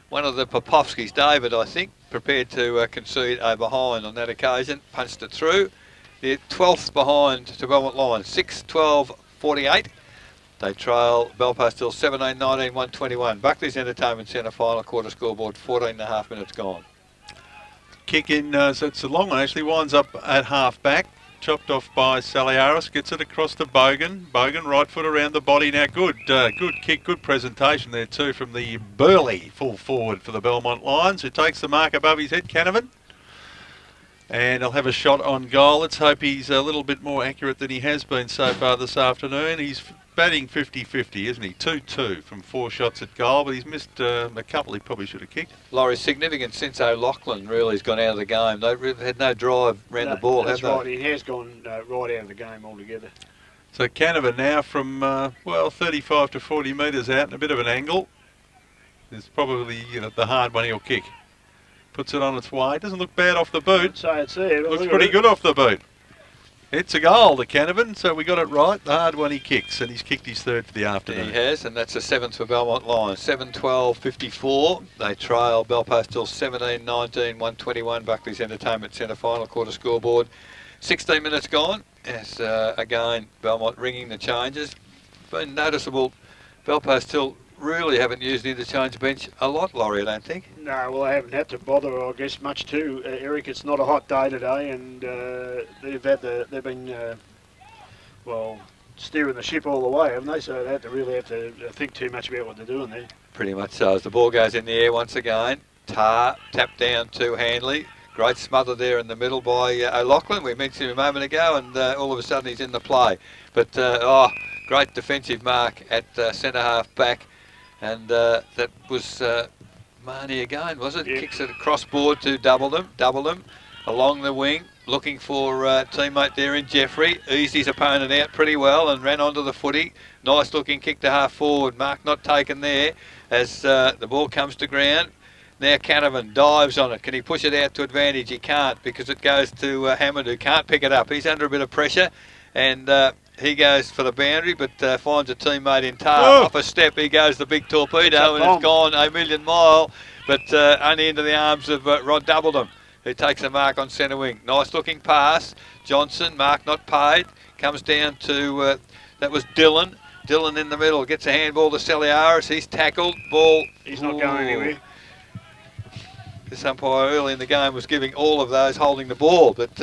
One of the Popovskis, David, I think, prepared to concede a behind on that occasion. Punched it through. The 12th behind to Belmont Lions, 6, 12, 48. They trail Belfast still 17, 19, 121. Buckley's Entertainment Centre final quarter scoreboard, 14 and a half minutes gone. Kick in, so it's a long one actually, winds up at half back. Chopped off by Saliaris, gets it across to Bogan. Bogan, right foot around the body now. Good kick, good presentation there too from the burly full forward for the Belmont Lions, who takes the mark above his head, Canavan. And he'll have a shot on goal. Let's hope he's a little bit more accurate than he has been so far this afternoon. He's batting 50-50, isn't he? 2-2 from 4 shots at goal, but he's missed a couple he probably should have kicked. Laurie, significant since O'Loughlin really has gone out of the game. They've had no drive around the ball, have that's they? right. He has gone right out of the game altogether. So Canavan now from, 35 to 40 metres out and a bit of an angle. It's probably the hard one he'll kick. Puts it on its way. Doesn't look bad off the boot. So it's there. Looks pretty good off the boot. It's a goal to Canavan, so we got it right. The hard one he kicks, and he's kicked his third for the afternoon. He has, and that's the 7th for Belmont Lions. 7, 12, 54. They trail Belfast till 17, 19, 121. Buckley's Entertainment Centre final quarter scoreboard. 16 minutes gone. As again, Belmont ringing the changes. Been noticeable. Belfast still really haven't used the interchange bench a lot, Laurie, I don't think. No, well, I haven't had to bother, I guess, much too, Eric. It's not a hot day today, and they've been steering the ship all the way, haven't they? So they really have to think too much about what they're doing there. Pretty much so. As the ball goes in the air once again, Tar tapped down to Handley. Great smother there in the middle by O'Loughlin. We mentioned him a moment ago, and all of a sudden he's in the play. But great defensive mark at centre half back. And that was Marnie again, was it? Yeah. Kicks it across board to Double them. along the wing, looking for a teammate there in Jeffrey. Eased his opponent out pretty well and ran onto the footy. Nice looking kick to half forward. Mark not taken there as the ball comes to ground. Now Canavan dives on it. Can he push it out to advantage? He can't because it goes to Hammond, who can't pick it up. He's under a bit of pressure and he goes for the boundary but finds a teammate in Tar. Off a step he goes the big torpedo and it's gone a million mile but only into the arms of Rod Doubledham, who takes a mark on centre wing. Nice looking pass. Johnson, mark not paid. Comes down to, that was Dylan. Dylan in the middle, gets a handball to Celiaris. He's tackled. Ball. He's not going anywhere. This umpire early in the game was giving all of those holding the ball, but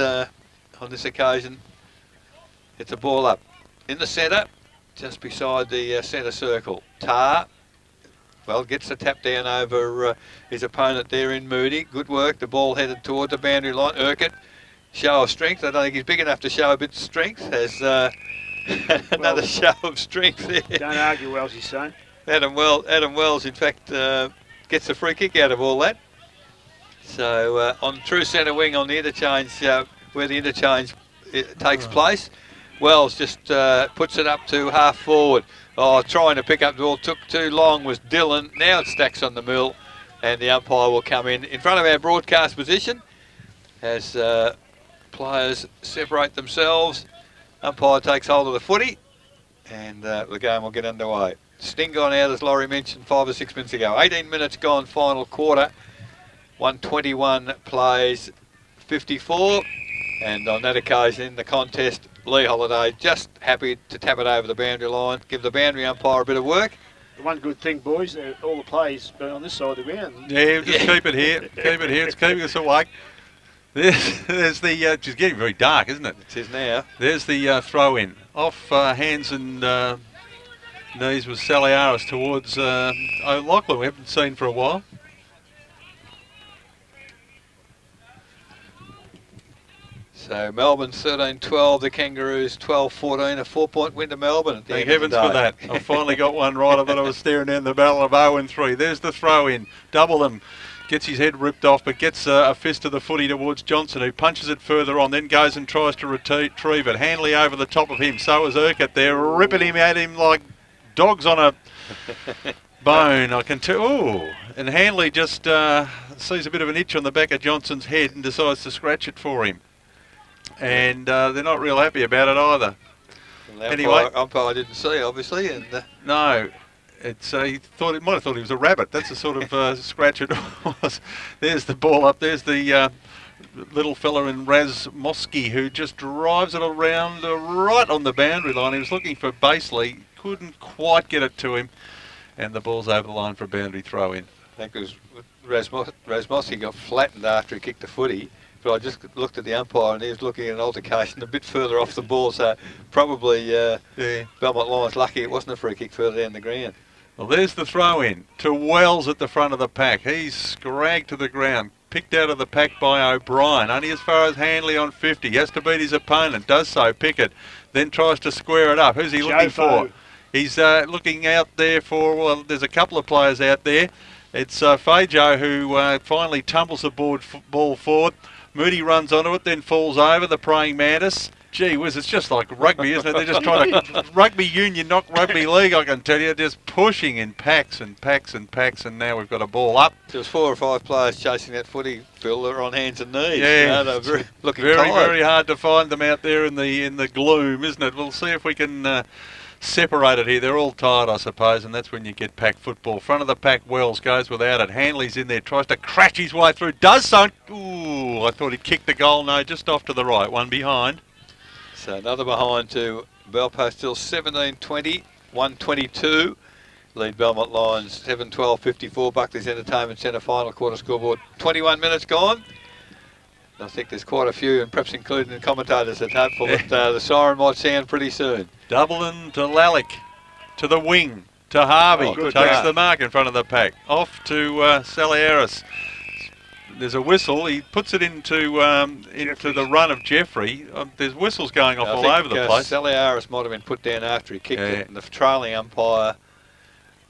on this occasion, it's a ball up. In the centre, just beside the centre circle. Tar. Well, gets the tap down over his opponent there in Moody. Good work. The ball headed towards the boundary line. Urquhart, show of strength. I don't think he's big enough to show a bit of strength. Has another show of strength there. Don't argue, Wellesley's son. Adam Wells, in fact, gets the free kick out of all that. So on true centre wing on the interchange, where the interchange takes place, Wells just puts it up to half forward. Oh, trying to pick up the ball, took too long, was Dylan. Now it stacks on the mill, and the umpire will come in front of our broadcast position as players separate themselves. Umpire takes hold of the footy, and the game will get underway. Sting gone out, as Laurie mentioned, 5 or 6 minutes ago. 18 minutes gone, final quarter. 121 plays 54, and on that occasion, the contest, Lee Holiday just happy to tap it over the boundary line, give the boundary umpire a bit of work. The one good thing, boys, all the plays been on this side of the ground. Yeah, just keep it here. Keep it here. It's keeping us awake. There's the, it's getting very dark, isn't it? It is now. There's the throw in. Off hands and knees with Saliaris towards O'Loughlin, we haven't seen for a while. So Melbourne 13-12, the Kangaroos 12-14, a 4-point win to Melbourne. Thank heavens for that. I've finally got one right. I thought I was staring down the barrel of 0-3. There's the throw in. Doubledham gets his head ripped off, but gets a fist of the footy towards Johnson, who punches it further on, then goes and tries to retrieve it. Hanley over the top of him. So is Urquhart there, ripping him at him like dogs on a bone. I can tell. Oh, and Hanley just sees a bit of an itch on the back of Johnson's head and decides to scratch it for him. And they're not real happy about it either. Well, anyway, umpire didn't see, obviously, and no, it's he might have thought he was a rabbit. That's the sort of scratch it was. There's the ball up. There's the little fella in Razmosky who just drives it around right on the boundary line. He was looking for Baseley, couldn't quite get it to him, and the ball's over the line for a boundary throw in. I think it was Razmosky got flattened after he kicked the footy. But I just looked at the umpire and he was looking at an altercation a bit further off the ball, so probably Belmont Lions lucky it wasn't a free kick further down the ground. Well, there's the throw in to Wells at the front of the pack. He's scragged to the ground, picked out of the pack by O'Brien, only as far as Hanley on 50. He has to beat his opponent, does so, Pickett, then tries to square it up. Who's he looking for? He's looking out there for, well, there's a couple of players out there. It's Fajo who finally tumbles the ball forward. Moody runs onto it, then falls over, the praying mantis. Gee whiz, it's just like rugby, isn't it? They're just trying to rugby union, not rugby league, I can tell you. Just pushing in packs and packs and packs, and now we've got a ball up. There was 4 or 5 players chasing that footy, Phil. They're on hands and knees. Yeah, they're looking very, tired. very hard to find them out there in the gloom, isn't it? We'll see if we can separated here. They're all tired, I suppose, and that's when you get pack football. Front of the pack, Wells goes without it. Hanley's in there, tries to crash his way through. Does so. Ooh, I thought he'd kick the goal. No, just off to the right. One behind. So another behind to Belpost, still 17-20, 122. Lead Belmont Lions 7-12-54. Buckley's Entertainment Centre final quarter scoreboard. 21 minutes gone. I think there's quite a few, and perhaps including the commentators, that hopeful that the siren might sound pretty soon. Doubling to Lallick, to the wing, to Harvey. Takes the mark in front of the pack. Off to Saliaris. There's a whistle. He puts it into the run of Jeffrey. There's whistles going off all over the place. Saliaris might have been put down after he kicked it, and the trailing umpire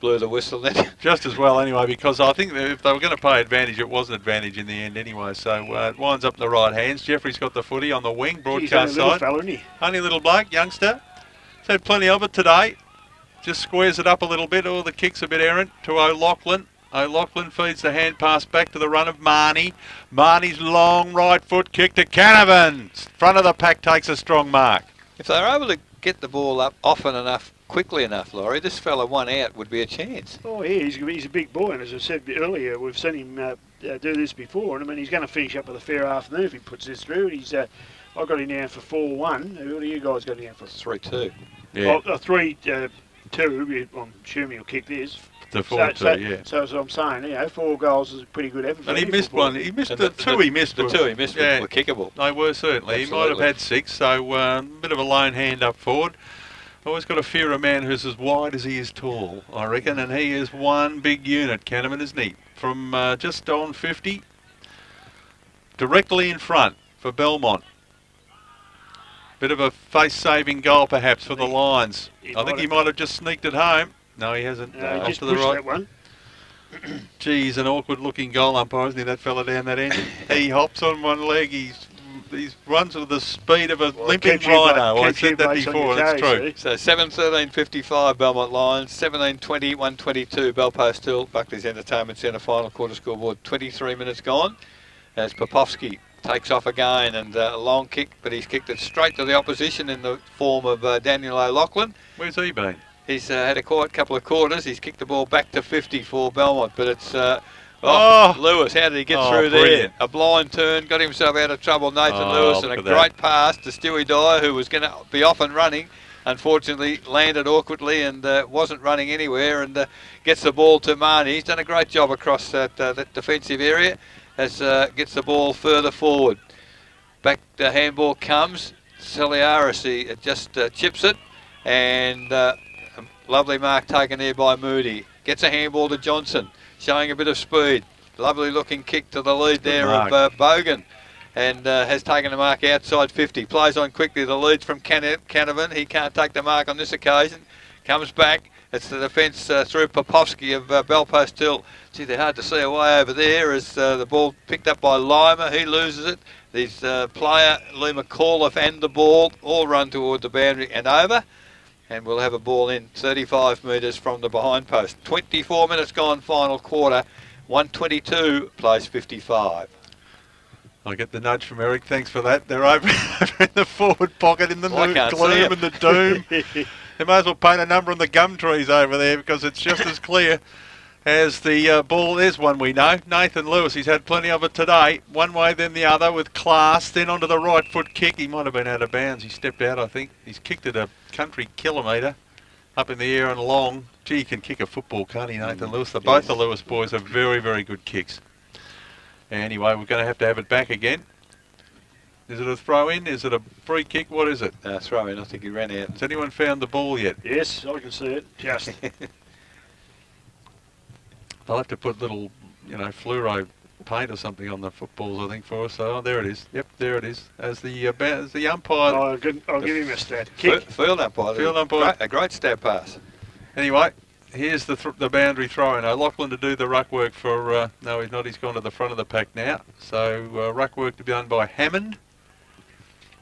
blew the whistle then. Just as well anyway, because I think that if they were going to pay advantage, it was an advantage in the end anyway. So it winds up in the right hands. Jeffrey's got the footy on the wing, broadcast He's only a little side. fella, isn't he? Only a little bloke, youngster. He's had plenty of it today. Just squares it up a little bit. Oh, the kick's a bit errant to O'Loughlin. O'Loughlin feeds the hand pass back to the run of Marnie. Marnie's long right foot kick to Canavan. Front of the pack takes a strong mark. If they were able to get the ball up often enough, quickly enough, Laurie, this fella one out would be a chance. Oh, yeah, he's a big boy, and as I said earlier, we've seen him do this before, and I mean, he's going to finish up with a fair afternoon if he puts this through. He's, I got him down for 4-1. What do you guys got him down for? 3-2. Yeah, 3-2. I'm assuming he'll kick this. the 4-2, yeah. So as I'm saying, 4 goals is a pretty good effort. And he for missed football. one. He missed And the two he missed. The were- two he missed yeah. were kickable. They were certainly. He might have Absolutely. had 6, so a bit of a lone hand up forward. Always got to fear a man who's as wide as he is tall, I reckon, and he is one big unit, Canavan, isn't he? From just on 50, directly in front for Belmont. Bit of a face-saving goal, perhaps, for the Lions. I think he might have just sneaked it home. No, he hasn't. He Off just to the pushed right. that one. Geez, an awkward-looking goal umpire, isn't he, that fella down that end? He hops on one leg, he runs with the speed of a limping keeps you bla- rhino. I keeps you said that blokes on before, your that's toes, true. see? So 7-13-55 Belmont Lions, 17-20, 122 Belpost Hill, Buckley's Entertainment Centre final quarter scoreboard, 23 minutes gone as Popovsky takes off again and a long kick, but he's kicked it straight to the opposition in the form of Daniel O'Loughlin. Where's he been? He's had a couple of quarters, he's kicked the ball back to 50 for Belmont, but it's... Oh! Lewis, how did he get Oh, through brilliant. there? A blind turn, got himself out of trouble, Nathan Oh, Lewis, and a look at that. great pass to Stewie Dyer, who was going to be off and running. Unfortunately, landed awkwardly and wasn't running anywhere, and gets the ball to Marnie. He's done a great job across that defensive area, as gets the ball further forward. Back the handball comes. Celiaris, he just chips it, and a lovely mark taken there by Moody. Gets a handball to Johnson, showing a bit of speed. Lovely looking kick to the lead there mark. of Bogan, and has taken the mark outside 50. Plays on quickly, the lead from Canavan. He can't take the mark on this occasion. Comes back. It's the defence through Popovsky of Belpost Hill. Gee, they're hard to see away over there as the ball picked up by Lima. He loses it. These player, Lee McAuliffe, and the ball all run toward the boundary and over. And we'll have a ball in 35 metres from the behind post. 24 minutes gone, final quarter. 122 plays 55. I get the nudge from Eric, thanks for that. They're over in the forward pocket in the Well, I can't see gloom it. and the doom. They might as well paint a number on the gum trees over there because it's just as clear as the ball. There's one we know. Nathan Lewis, he's had plenty of it today. One way, then the other with class. Then onto the right foot kick. He might have been out of bounds. He stepped out, I think. He's kicked it a country kilometre up in the air and long. Gee, he can kick a football, can't he, Nathan Lewis? Both the Lewis boys are very, very good kicks. Anyway, we're going to have it back again. Is it a throw in? Is it a free kick? What is it? Throw in. I think he ran out. Has anyone found the ball yet? Yes, I can see it. Just. They'll have to put little, fluoro paint or something on the footballs, I think, for us. So, there it is. Yep, there it is. As the umpire. I'll give him a stat. Kick. Field umpire. Field umpire. A great stab pass. Anyway, here's the boundary throw-in. O'Loughlin to do the ruck work for... no, he's not. He's gone to the front of the pack now. So, ruck work to be done by Hammond.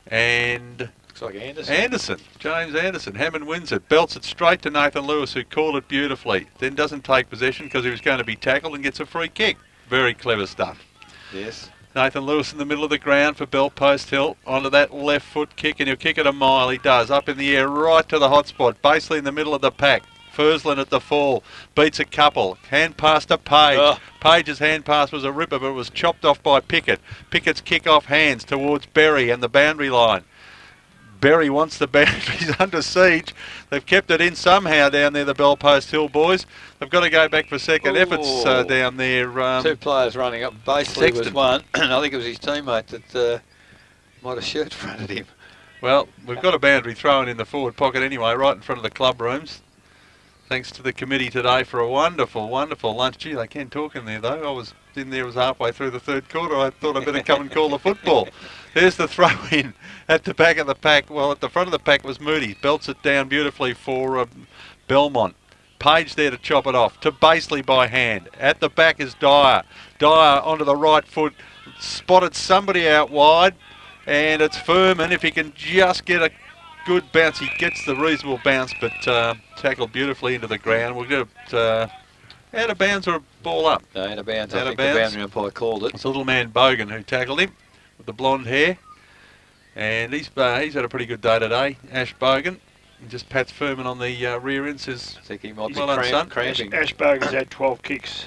And... Looks like Anderson. Anderson, James Anderson. Hammond wins it, belts it straight to Nathan Lewis, who called it beautifully. Then doesn't take possession because he was going to be tackled and gets a free kick. Very clever stuff. Yes. Nathan Lewis in the middle of the ground for Belpost Hill. Onto that left foot kick, and he'll kick it a mile. He does. Up in the air, right to the hot spot. Basically in the middle of the pack. Fursland at the fall. Beats a couple. Hand pass to Page. Oh. Page's hand pass was a ripper, but it was chopped off by Pickett. Pickett's kick off hands towards Berry and the boundary line. Berry wants the boundaries under siege. They've kept it in somehow down there, the Belpost Hill boys. They've got to go back for second efforts down there. Two players running up. Basically was Sexton. one. I think it was his teammate that might have shirt fronted him. Well, we've got a boundary thrown in the forward pocket anyway, right in front of the club rooms. Thanks to the committee today for a wonderful, wonderful lunch. Gee, they can talk in there though. I was in there, it was halfway through the third quarter. I thought I'd better come and call the football. There's the throw in at the back of the pack. Well, at the front of the pack was Moody. Belts it down beautifully for Belmont. Page there to chop it off. To Basley by hand. At the back is Dyer. Dyer onto the right foot. Spotted somebody out wide. And it's Furman. If he can just get a good bounce, he gets the reasonable bounce, but tackled beautifully into the ground. We'll get it out of bounds or a ball up. No, out of bounds. Out I of think bounds. the boundary umpire called it. It's the little man Bogan who tackled him with the blonde hair. And he's had a pretty good day today, Ash Bogan. He just pats Furman on the rear end, says, I think he might be well done, son. cramping. Ash Bogan's had 12 kicks.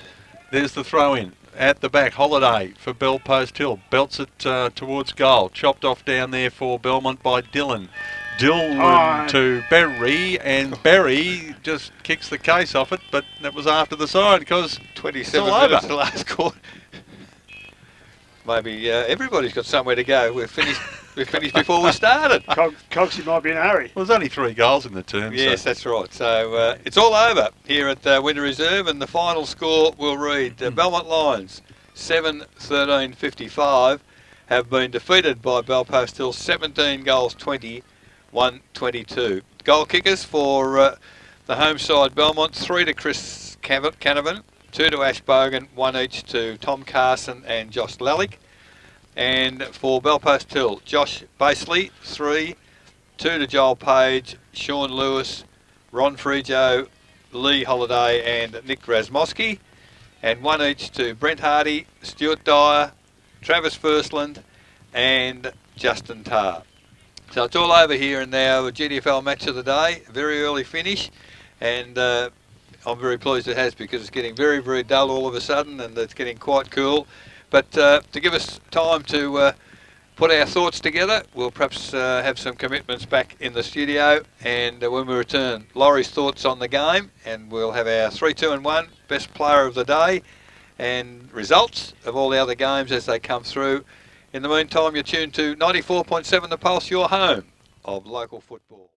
There's the throw in. At the back, Holiday for Bell Post Hill. Belts it towards goal. Chopped off down there for Belmont by Dylan. Dylan to Berry, and Berry just kicks the case off it, but that was after the side because 27 all minutes over. the last quarter. Maybe everybody's got somewhere to go. We're finished. We finished before we started. Cogsy might be in a hurry. Well, there's only 3 goals in the term. Yes, so. that's right. So it's all over here at Winter Reserve, and the final score will read Belmont Lions 7-13-55 have been defeated by Belpost Hill 17 goals 20, 1-22. Goal kickers for the home side Belmont, 3 to Chris Canavan, 2 to Ash Bogan, 1 each to Tom Carson and Josh Lalick. And for Belpost Hill, Josh Basley, 3, 2 to Joel Page, Sean Lewis, Ron Frijo, Lee Holiday and Nick Razmoski. And 1 each to Brent Hardy, Stuart Dyer, Travis Firstland and Justin Tarr. So it's all over here and now. A GDFL match of the day, very early finish, and I'm very pleased it has, because it's getting very, very dull all of a sudden, and it's getting quite cool. But to give us time to put our thoughts together, we'll perhaps have some commitments back in the studio, and when we return, Laurie's thoughts on the game, and we'll have our 3, 2 and 1 best player of the day and results of all the other games as they come through. In the meantime, you're tuned to 94.7 The Pulse, your home of local football.